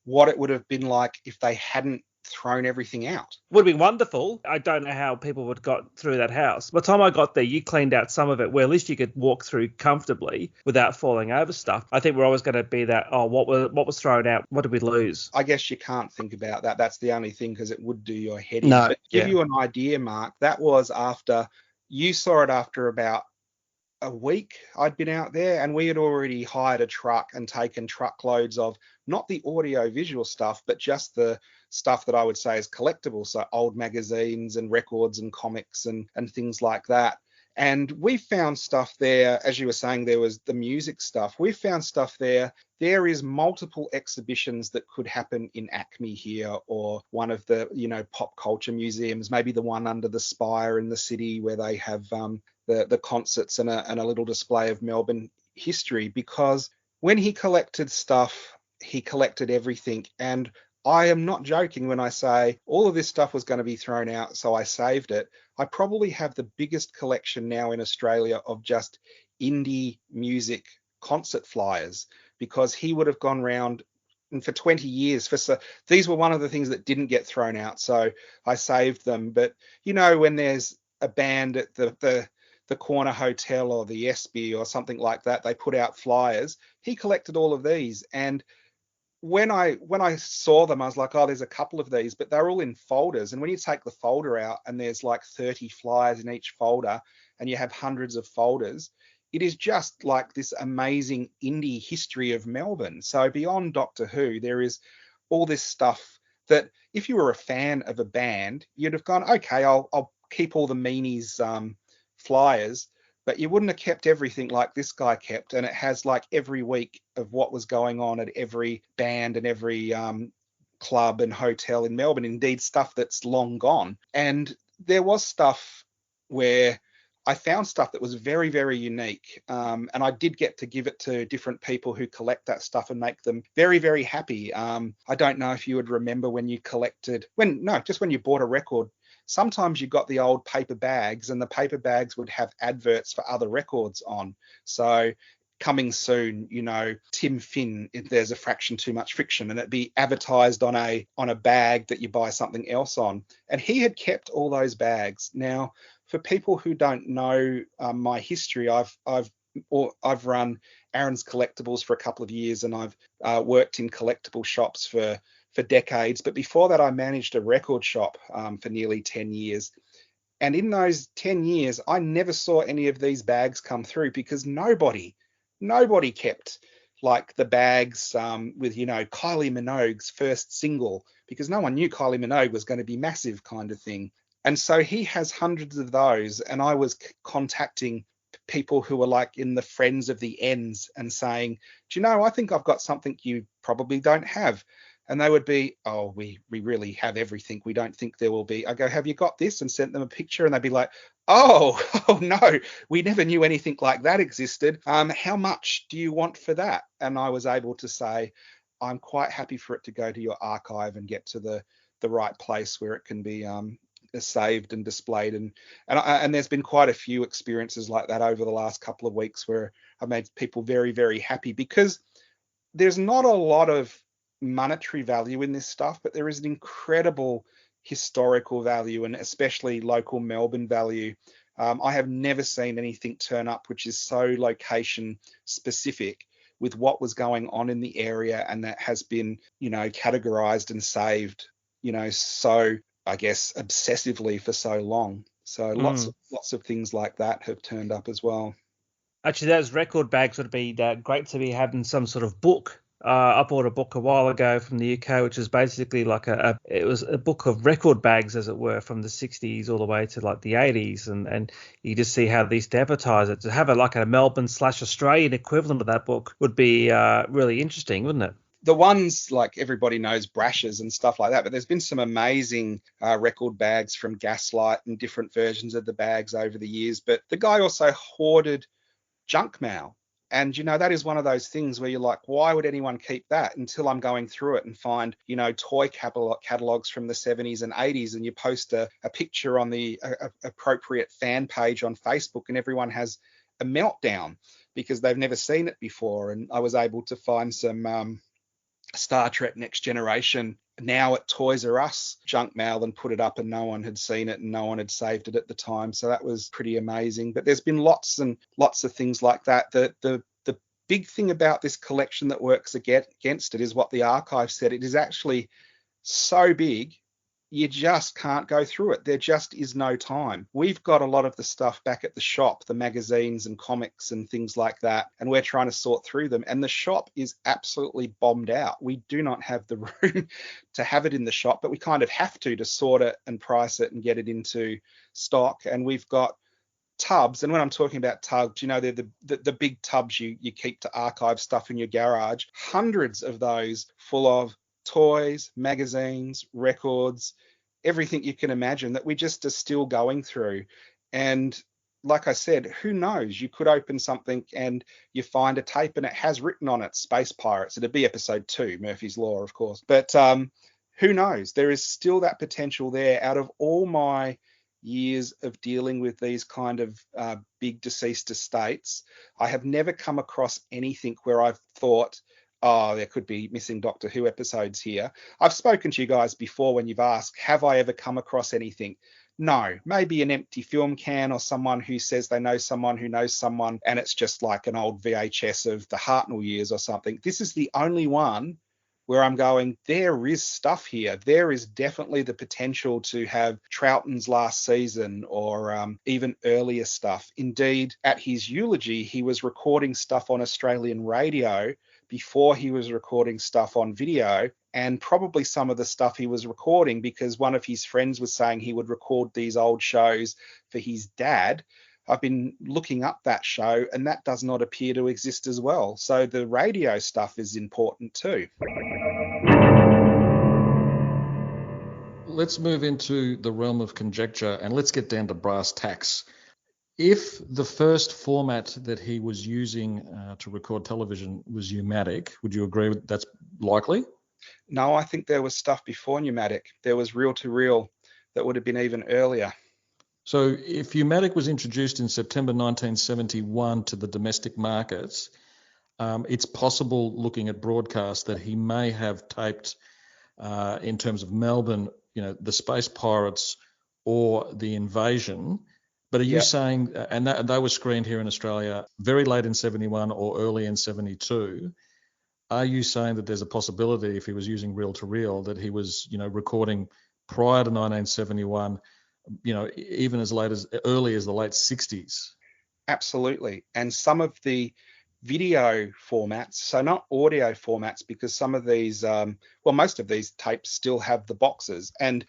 what it would have been like if they hadn't thrown everything out? Would have been wonderful. I don't know how people would have got through that house. By the time I got there, you cleaned out some of it where at least you could walk through comfortably without falling over stuff. I think we're always going to be that, what was thrown out? What did we lose? I guess you can't think about that. That's the only thing, because it would do your head in. No, But to give you an idea, Mark, that was after you saw it after about a week I'd been out there, and we had already hired a truck and taken truckloads of not the audio visual stuff, but just the stuff that I would say is collectible. So old magazines and records and comics and things like that. And we found stuff there, as you were saying, there was the music stuff. We found stuff there. There is multiple exhibitions that could happen in Acme here, or one of the, pop culture museums, maybe the one under the spire in the city where they have the concerts and a little display of Melbourne history. Because when he collected stuff, he collected everything. And I am not joking when I say all of this stuff was going to be thrown out, so I saved it. I probably have the biggest collection now in Australia of just indie music concert flyers, because he would have gone round, and for 20 years, these were one of the things that didn't get thrown out, so I saved them. But, when there's a band at the Corner Hotel or the Espy or something like that, they put out flyers. He collected all of these, and when I saw them, I was like, oh, there's a couple of these, but they're all in folders. And when you take the folder out and there's like 30 flyers in each folder, and you have hundreds of folders, it is just like this amazing indie history of Melbourne. So beyond Doctor Who, there is all this stuff that if you were a fan of a band, you'd have gone, okay, I'll keep all the meanies flyers, but you wouldn't have kept everything like this guy kept. And it has like every week of what was going on at every band and every club and hotel in Melbourne, indeed stuff that's long gone. And there was stuff where I found stuff that was very, very unique. And I did get to give it to different people who collect that stuff and make them very, very happy. I don't know if you would remember when you just when you bought a record, sometimes you got the old paper bags, and the paper bags would have adverts for other records on. So coming soon, Tim Finn, if there's a fraction too much friction, and it'd be advertised on a bag that you buy something else on. And he had kept all those bags. Now, for people who don't know my history, I've run Aron's Collectibles for a couple of years, and I've worked in collectible shops for decades. But before that, I managed a record shop for nearly 10 years. And in those 10 years, I never saw any of these bags come through, because nobody kept like the bags with, Kylie Minogue's first single, because no one knew Kylie Minogue was going to be massive kind of thing. And so he has hundreds of those. And I was contacting people who were like in the friends of the ends and saying, do you know, I think I've got something you probably don't have. And they would be, oh, we really have everything. We don't think there will be. I go, have you got this? And sent them a picture, and they'd be like, oh no, we never knew anything like that existed. How much do you want for that? And I was able to say, I'm quite happy for it to go to your archive and get to the right place where it can be saved and displayed. And there's been quite a few experiences like that over the last couple of weeks where I've made people very, very happy, because there's not a lot of monetary value in this stuff, but there is an incredible historical value, and especially local Melbourne value. I have never seen anything turn up which is so location specific with what was going on in the area, and that has been, categorized and saved, so I guess obsessively for so long. So lots of things like that have turned up as well. Actually, those record bags would be great to be having some sort of book. I bought a book a while ago from the UK, which is basically like it was a book of record bags, as it were, from the 60s all the way to like the 80s. And you just see how they used to advertise it. To have a Melbourne / Australian equivalent of that book would be really interesting, wouldn't it? the ones like everybody knows, brashes and stuff like that, but there's been some amazing record bags from Gaslight and different versions of the bags over the years. But the guy also hoarded junk mail. And, that is one of those things where you're like, why would anyone keep that, until I'm going through it and find, toy catalogs from the 70s and 80s, and you post a picture on the appropriate fan page on Facebook, and everyone has a meltdown because they've never seen it before. And I was able to find some Star Trek Next Generation now at Toys R Us junk mail and put it up, and no one had seen it and no one had saved it at the time. So that was pretty amazing. But there's been lots and lots of things like that. The big thing about this collection that works against it is what the archive said. It is actually so big, you just can't go through it. There just is no time. We've got a lot of the stuff back at the shop, the magazines and comics and things like that, and we're trying to sort through them. And the shop is absolutely bombed out. We do not have the room to have it in the shop, but we kind of have to sort it and price it and get it into stock. And we've got tubs, and when I'm talking about tubs, they're the big tubs you keep to archive stuff in your garage. Hundreds of those full of toys, magazines, records, everything you can imagine that we just are still going through. And like I said, who knows? You could open something and you find a tape and it has written on it, Space Pirates. It'd be episode 2, Murphy's Law, of course. But who knows? There is still that potential there. Out of all my years of dealing with these kind of big deceased estates, I have never come across anything where I've thought, oh, there could be missing Doctor Who episodes here. I've spoken to you guys before when you've asked, have I ever come across anything? No, maybe an empty film can, or someone who says they know someone who knows someone, and it's just like an old VHS of the Hartnell years or something. This is the only one where I'm going, there is stuff here. There is definitely the potential to have Troughton's last season, or even earlier stuff. Indeed, at his eulogy, he was recording stuff on Australian radio before he was recording stuff on video, and probably some of the stuff he was recording because one of his friends was saying he would record these old shows for his dad. I've been looking up that show, and that does not appear to exist as well. So the radio stuff is important too. Let's move into the realm of conjecture, and let's get down to brass tacks. If the first format that he was using to record television was pneumatic, would you agree that's likely? No, I think there was stuff before pneumatic. There was reel-to-reel that would have been even earlier. So if pneumatic was introduced in September 1971 to the domestic markets, it's possible, looking at broadcast, that he may have taped, in terms of Melbourne, the Space Pirates or the Invasion. But are you saying, and they were screened here in Australia very late in 71 or early in 72, are you saying that there's a possibility, if he was using reel-to-reel, that he was, recording prior to 1971, even as early as the late 60s? Absolutely. And some of the video formats, so not audio formats, because some of these, most of these tapes still have the boxes, and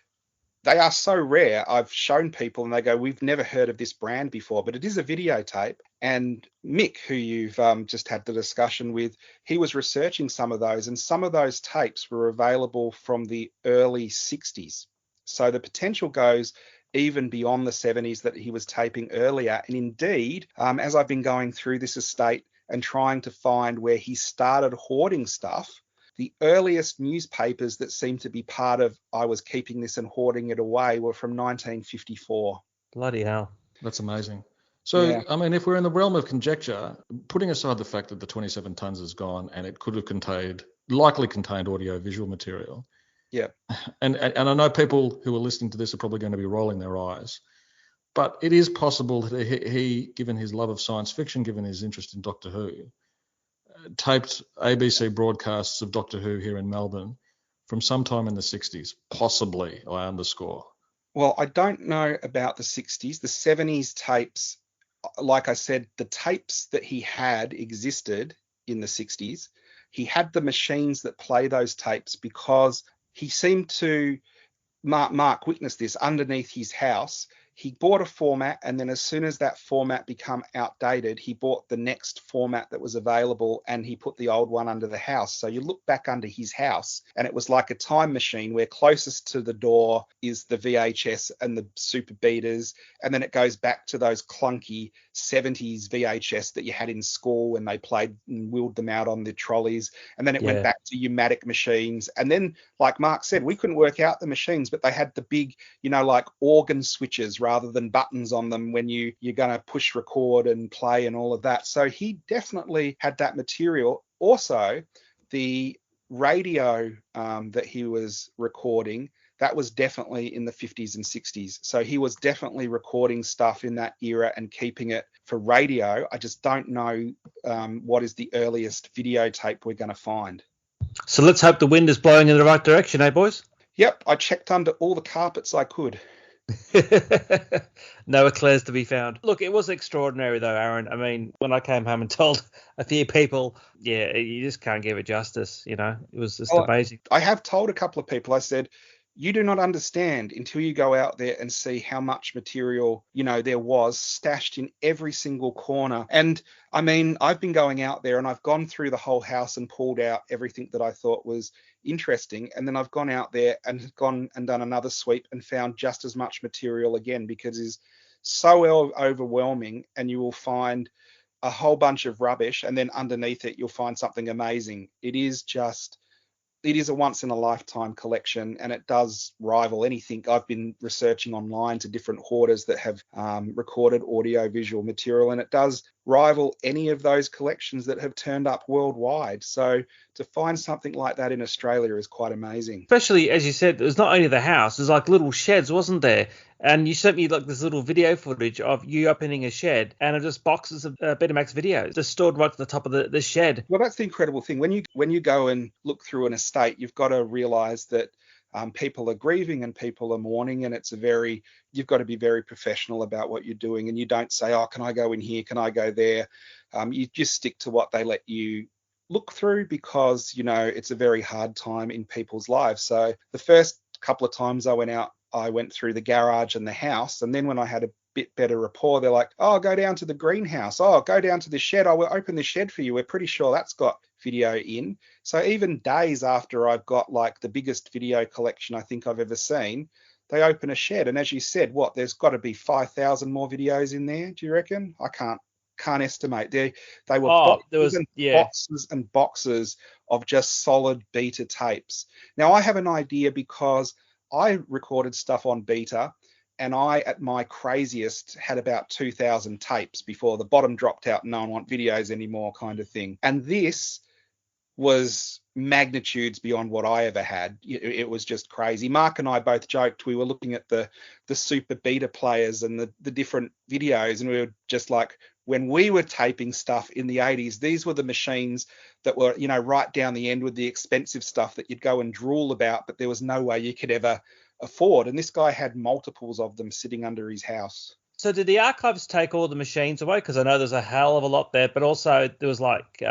they are so rare. I've shown people and they go, we've never heard of this brand before, but it is a videotape. And Mick, who you've just had the discussion with, he was researching some of those, and some of those tapes were available from the early 60s. So the potential goes even beyond the 70s that he was taping earlier. And indeed, as I've been going through this estate and trying to find where he started hoarding stuff, the earliest newspapers that seem to be part of I was keeping this and hoarding it away were from 1954. Bloody hell. That's amazing. So, yeah. I mean, if we're in the realm of conjecture, putting aside the fact that the 27 tons is gone and it could have likely contained audio-visual material. Yeah. And I know people who are listening to this are probably going to be rolling their eyes, but it is possible that he, given his love of science fiction, given his interest in Doctor Who, taped ABC broadcasts of Doctor Who here in Melbourne from sometime in the 60s, possibly, I underscore. Well, I don't know about the 60s. The 70s tapes, like I said, the tapes that he had existed in the 60s. He had the machines that play those tapes because he seemed to, Mark witnessed this, underneath his house, he bought a format, and then as soon as that format became outdated, he bought the next format that was available, and he put the old one under the house. So you look back under his house, and it was like a time machine where closest to the door is the VHS and the super beaters, and then it goes back to those clunky 70s VHS that you had in school when they played and wheeled them out on the trolleys, and then it went back to pneumatic machines. And then, like Mark said, we couldn't work out the machines, but they had the big, like organ switches rather than buttons on them when you're going to push record and play and all of that. So he definitely had that material. Also, the radio that he was recording, that was definitely in the 50s and 60s. So he was definitely recording stuff in that era and keeping it for radio. I just don't know what is the earliest videotape we're going to find. So let's hope the wind is blowing in the right direction, eh, boys? Yep, I checked under all the carpets I could. No eclairs to be found. Look, it was extraordinary though, Aaron. I mean, when I came home and told a few people, you just can't give it justice, It was just amazing. I have told a couple of people, I said, you do not understand until you go out there and see how much material, there was stashed in every single corner. And I mean, I've been going out there and I've gone through the whole house and pulled out everything that I thought was interesting. And then I've gone out there and gone and done another sweep and found just as much material again, because it's so overwhelming, and you will find a whole bunch of rubbish, and then underneath it, you'll find something amazing. It is a once in a lifetime collection, and it does rival anything. I've been researching online to different hoarders that have recorded audio visual material, and it does rival any of those collections that have turned up worldwide. So to find something like that in Australia is quite amazing. Especially, as you said, there's not only the house, there's like little sheds, wasn't there? And you sent me like this little video footage of you opening a shed, and it just boxes of Betamax videos just stored right to the top of the shed. Well, that's the incredible thing. When you go and look through an estate, you've got to realise that people are grieving and people are mourning, and you've got to be very professional about what you're doing, and you don't say, oh, can I go in here? Can I go there? You just stick to what they let you look through, because, it's a very hard time in people's lives. So the first couple of times I went out, I went through the garage and the house, and then when I had a bit better rapport, they're like, oh, go down to the greenhouse. Oh, go down to the shed. I will open the shed for you. We're pretty sure that's got video in. So even days after I've got like the biggest video collection I think I've ever seen, they open a shed. And as you said, there's got to be 5,000 more videos in there, do you reckon? I can't estimate. They were boxes and boxes of just solid beta tapes. Now I have an idea, because I recorded stuff on beta, and I, at my craziest, had about 2,000 tapes before the bottom dropped out and no one wants videos anymore, kind of thing. And this was magnitudes beyond what I ever had. It was just crazy. Mark and I both joked. We were looking at the super beta players and the different videos, and we were just like, when we were taping stuff in the 80s, these were the machines that were, right down the end with the expensive stuff that you'd go and drool about, but there was no way you could ever afford. And this guy had multiples of them sitting under his house. So did the archives take all the machines away? Because I know there's a hell of a lot there, but also there was like,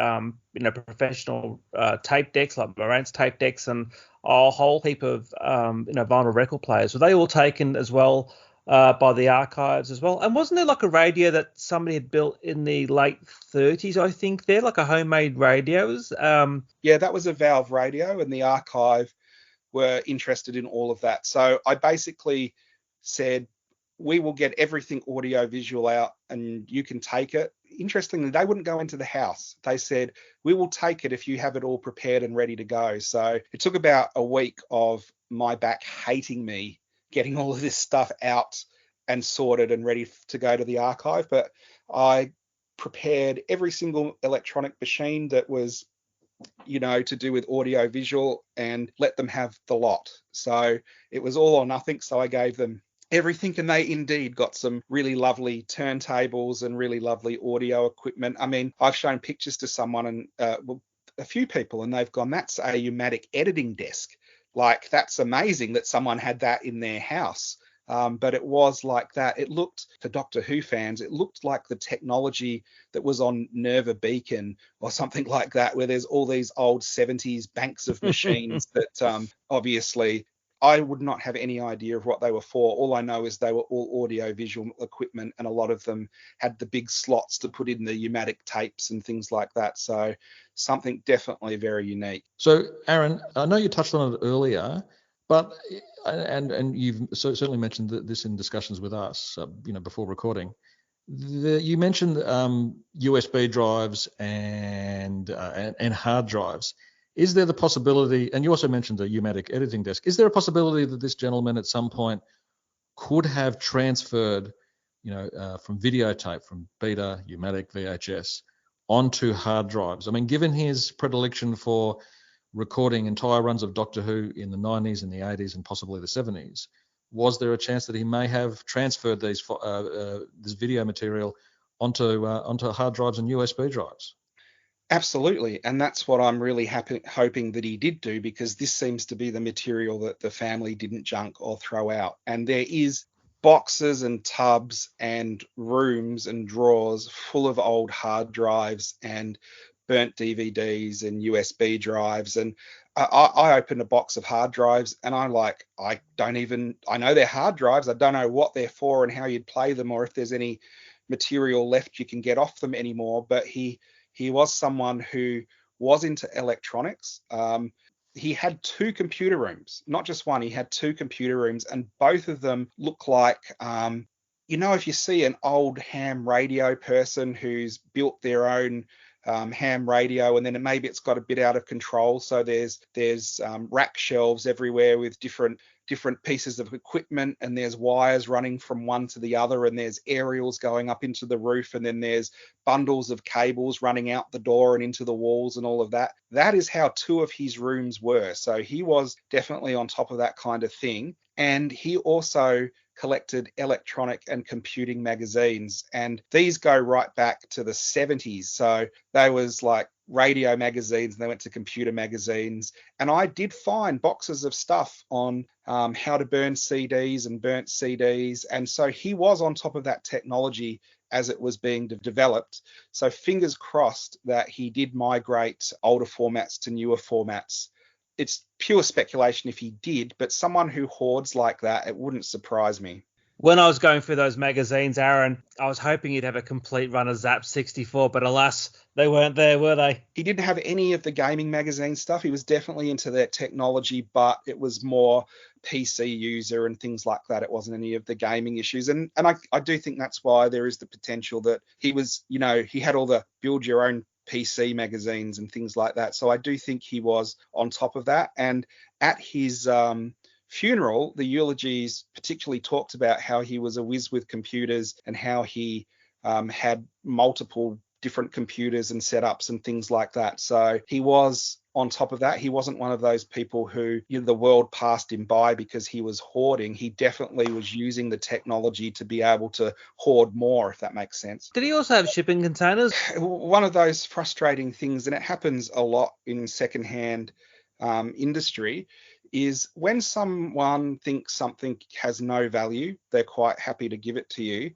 professional tape decks, like Marantz tape decks, and a whole heap of, vinyl record players. Were they all taken as well by the archives as well? And wasn't there like a radio that somebody had built in the late 30s, I think, there, like a homemade radios? Yeah, that was a valve radio, and the archive were interested in all of that. So I basically said, we will get everything audio visual out and you can take it. Interestingly, they wouldn't go into the house. They said, we will take it if you have it all prepared and ready to go. So it took about a week of my back hating me getting all of this stuff out and sorted and ready to go to the archive. But I prepared every single electronic machine that was, to do with audio visual, and let them have the lot. So it was all or nothing. So I gave them everything, and they indeed got some really lovely turntables and really lovely audio equipment. I mean, I've shown pictures to someone, and a few people, and they've gone, that's a pneumatic editing desk. Like, that's amazing that someone had that in their house. But it was like that. It looked, for Doctor Who fans, it looked like the technology that was on Nerva Beacon or something like that, where there's all these old 70s banks of machines that obviously I would not have any idea of what they were for. All I know is they were all audio visual equipment, and a lot of them had the big slots to put in the pneumatic tapes and things like that. So something definitely very unique. So, Aaron, I know you touched on it earlier, but and you've certainly mentioned this in discussions with us, before recording. You mentioned USB drives and hard drives. Is there the possibility, and you also mentioned a pneumatic editing desk, is there a possibility that this gentleman at some point could have transferred, from videotape, from beta, pneumatic, VHS, onto hard drives? I mean, given his predilection for recording entire runs of Doctor Who in the 90s and the 80s and possibly the 70s, was there a chance that he may have transferred this video material onto hard drives and USB drives? Absolutely. And that's what I'm really hoping that he did do, because this seems to be the material that the family didn't junk or throw out. And there is boxes and tubs and rooms and drawers full of old hard drives and burnt DVDs and USB drives. And I opened a box of hard drives and I know they're hard drives. I don't know what they're for and how you'd play them, or if there's any material left you can get off them anymore. But he was someone who was into electronics. He had two computer rooms, not just one. He had two computer rooms, and both of them look like, if you see an old ham radio person who's built their own ham radio, and then maybe it's got a bit out of control. So there's rack shelves everywhere with different pieces of equipment, and there's wires running from one to the other, and there's aerials going up into the roof, and then there's bundles of cables running out the door and into the walls and all of that. That is how two of his rooms were. So he was definitely on top of that kind of thing. And he also collected electronic and computing magazines, and these go right back to the 70s. So they was like radio magazines, and they went to computer magazines. And I did find boxes of stuff on how to burn CDs and burnt CDs. And so he was on top of that technology as it was being developed. So fingers crossed that he did migrate older formats to newer formats. It's pure speculation if he did, but someone who hoards like that, it wouldn't surprise me. When I was going through those magazines, Aaron, I was hoping he'd have a complete run of Zap 64, but alas, they weren't there, were they? He didn't have any of the gaming magazine stuff. He was definitely into that technology, but it was more PC user and things like that. It wasn't any of the gaming issues. And I do think that's why there is the potential that he was, he had all the build your own PC magazines and things like that. So I do think he was on top of that. And at his funeral, the eulogies particularly talked about how he was a whiz with computers and how he had multiple different computers and setups and things like that. So he was on top of that. He wasn't one of those people who the world passed him by because he was hoarding. He definitely was using the technology to be able to hoard more, if that makes sense. Did he also have shipping containers? One of those frustrating things, and it happens a lot in secondhand industry, is when someone thinks something has no value, they're quite happy to give it to you.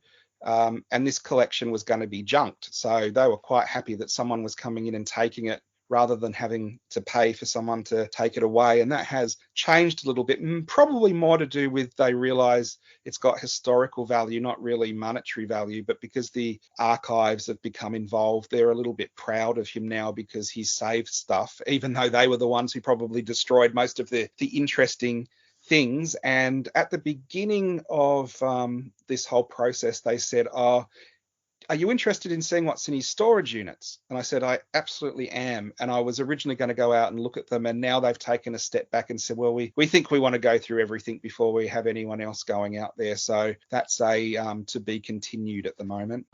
And this collection was going to be junked. So they were quite happy that someone was coming in and taking it rather than having to pay for someone to take it away. And that has changed a little bit, and probably more to do with they realize it's got historical value, not really monetary value, but because the archives have become involved, they're a little bit proud of him now because he's saved stuff, even though they were the ones who probably destroyed most of the interesting things. And at the beginning of this whole process, they said, are you interested in seeing what's in his storage units? And I said, I absolutely am. And I was originally going to go out and look at them. And now they've taken a step back and said, well, we think we want to go through everything before we have anyone else going out there. So that's to be continued at the moment.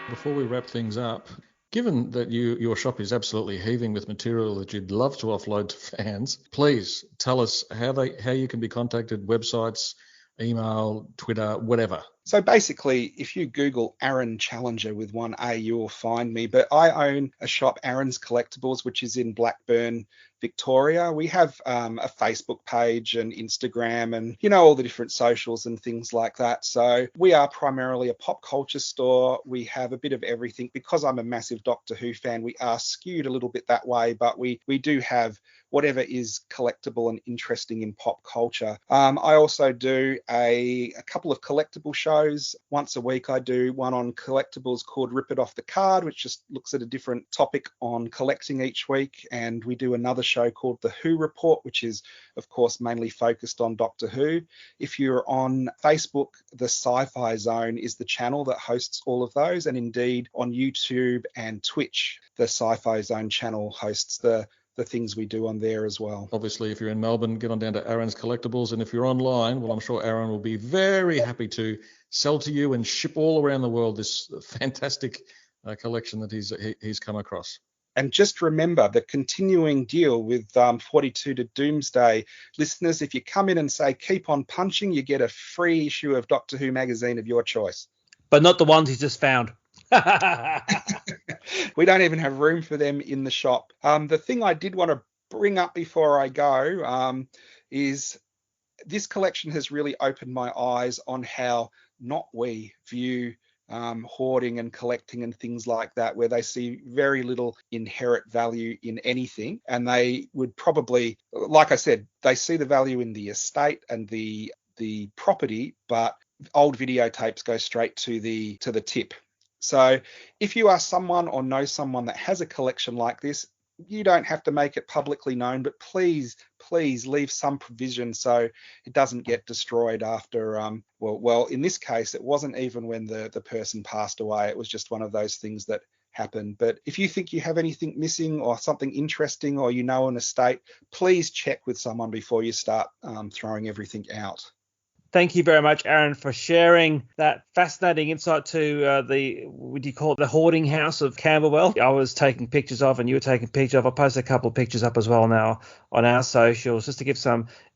Before we wrap things up, given that your shop is absolutely heaving with material that you'd love to offload to fans, please tell us how you can be contacted, websites, email, Twitter, whatever. So basically, if you Google Aron Challinger with one A, you will find me. But I own a shop, Aron's Collectibles, which is in Blackburn, Victoria. We have a Facebook page and Instagram and, all the different socials and things like that. So we are primarily a pop culture store. We have a bit of everything. Because I'm a massive Doctor Who fan, we are skewed a little bit that way, but we do have whatever is collectible and interesting in pop culture. I also do a couple of collectible shows. Once a week I do one on collectibles called Rip It Off the Card, which just looks at a different topic on collecting each week. And we do another show called The Who Report, which is, of course, mainly focused on Doctor Who. If you're on Facebook, the Sci-Fi Zone is the channel that hosts all of those. And indeed on YouTube and Twitch, the Sci-Fi Zone channel hosts the things we do on there as well. Obviously, if you're in Melbourne, get on down to Aron's Collectibles. And if you're online, well, I'm sure Aron will be very happy to sell to you and ship all around the world this fantastic collection that he's come across. And just remember the continuing deal with 42 to Doomsday. Listeners, if you come in and say, keep on punching, you get a free issue of Doctor Who magazine of your choice. But not the ones he just found. We don't even have room for them in the shop. The thing I did want to bring up before I go is this collection has really opened my eyes on how not we view hoarding and collecting and things like that, where they see very little inherent value in anything. And they would probably, like I said, they see the value in the estate and the property, but old videotapes go straight to the tip. So if you are someone or know someone that has a collection like this, you don't have to make it publicly known, but please leave some provision so it doesn't get destroyed after, well, in this case, it wasn't even when the person passed away. It was just one of those things that happened. But if you think you have anything missing or something interesting, or an estate, please check with someone before you start throwing everything out. Thank you very much, Aron, for sharing that fascinating insight to the hoarding house of Camberwell. I was taking pictures of, and you were taking pictures of. I posted a couple of pictures up as well now on our socials, just to give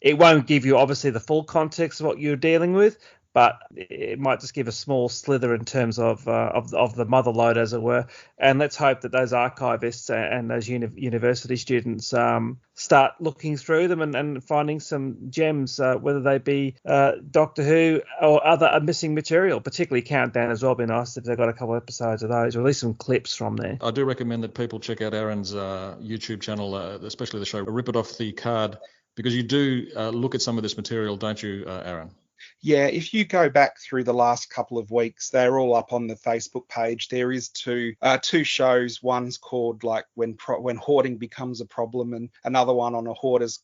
it won't give you obviously the full context of what you're dealing with, but it might just give a small slither in terms of the mother lode, as it were. And let's hope that those archivists and those university students start looking through them and finding some gems, whether they be Doctor Who or other missing material, particularly Countdown as well. Be nice if they've got a couple of episodes of those, or at least some clips from there. I do recommend that people check out Aron's YouTube channel, especially the show Rip It Off the Card, because you do look at some of this material, don't you, Aron? Yeah, if you go back through the last couple of weeks, they're all up on the Facebook page. There is two shows. One's called like when hoarding becomes a problem, and another one on a hoarders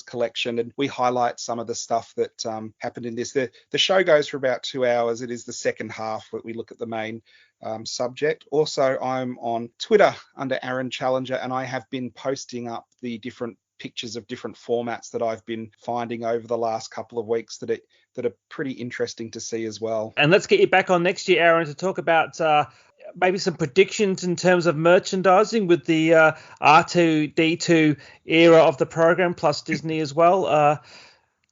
collection, and we highlight some of the stuff that happened in this. The show goes for about 2 hours. It is the second half that we look at the main subject. Also, I'm on Twitter under Aron Challinger, and I have been posting up the different pictures of different formats that I've been finding over the last couple of weeks that are pretty interesting to see as well. And let's get you back on next year, Aron, to talk about maybe some predictions in terms of merchandising with the R2-D2 era of the program, plus Disney as well.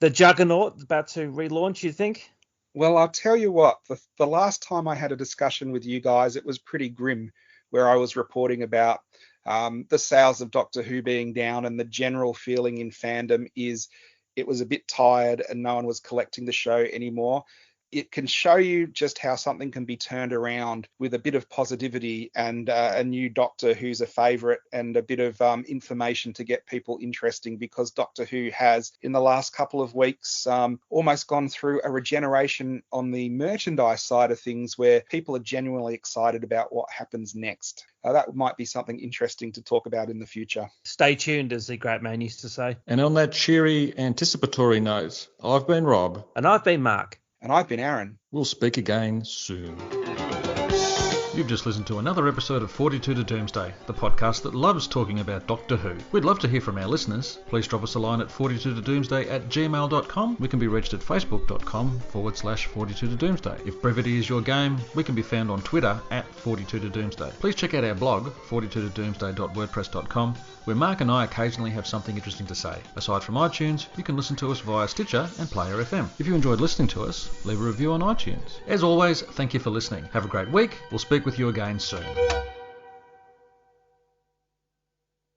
The Juggernaut about to relaunch, you think? Well, I'll tell you what, the last time I had a discussion with you guys, it was pretty grim, where I was reporting about the sales of Doctor Who being down, and the general feeling in fandom is it was a bit tired and no one was collecting the show anymore. It can show you just how something can be turned around with a bit of positivity and a new Doctor who's a favourite and a bit of information to get people interesting, because Doctor Who has, in the last couple of weeks, almost gone through a regeneration on the merchandise side of things, where people are genuinely excited about what happens next. That might be something interesting to talk about in the future. Stay tuned, as the great man used to say. And on that cheery, anticipatory note, I've been Rob. And I've been Mark. And I've been Aron. We'll speak again soon. You've just listened to another episode of 42 to Doomsday, the podcast that loves talking about Doctor Who. We'd love to hear from our listeners. Please drop us a line at 42todoomsday@gmail.com. We can be reached at facebook.com/42todoomsday. If brevity is your game, we can be found on Twitter at 42todoomsday. Please check out our blog, 42todoomsday.wordpress.com, where Mark and I occasionally have something interesting to say. Aside from iTunes, you can listen to us via Stitcher and Player FM. If you enjoyed listening to us, leave a review on iTunes. As always, thank you for listening. Have a great week. We'll speak with you again soon.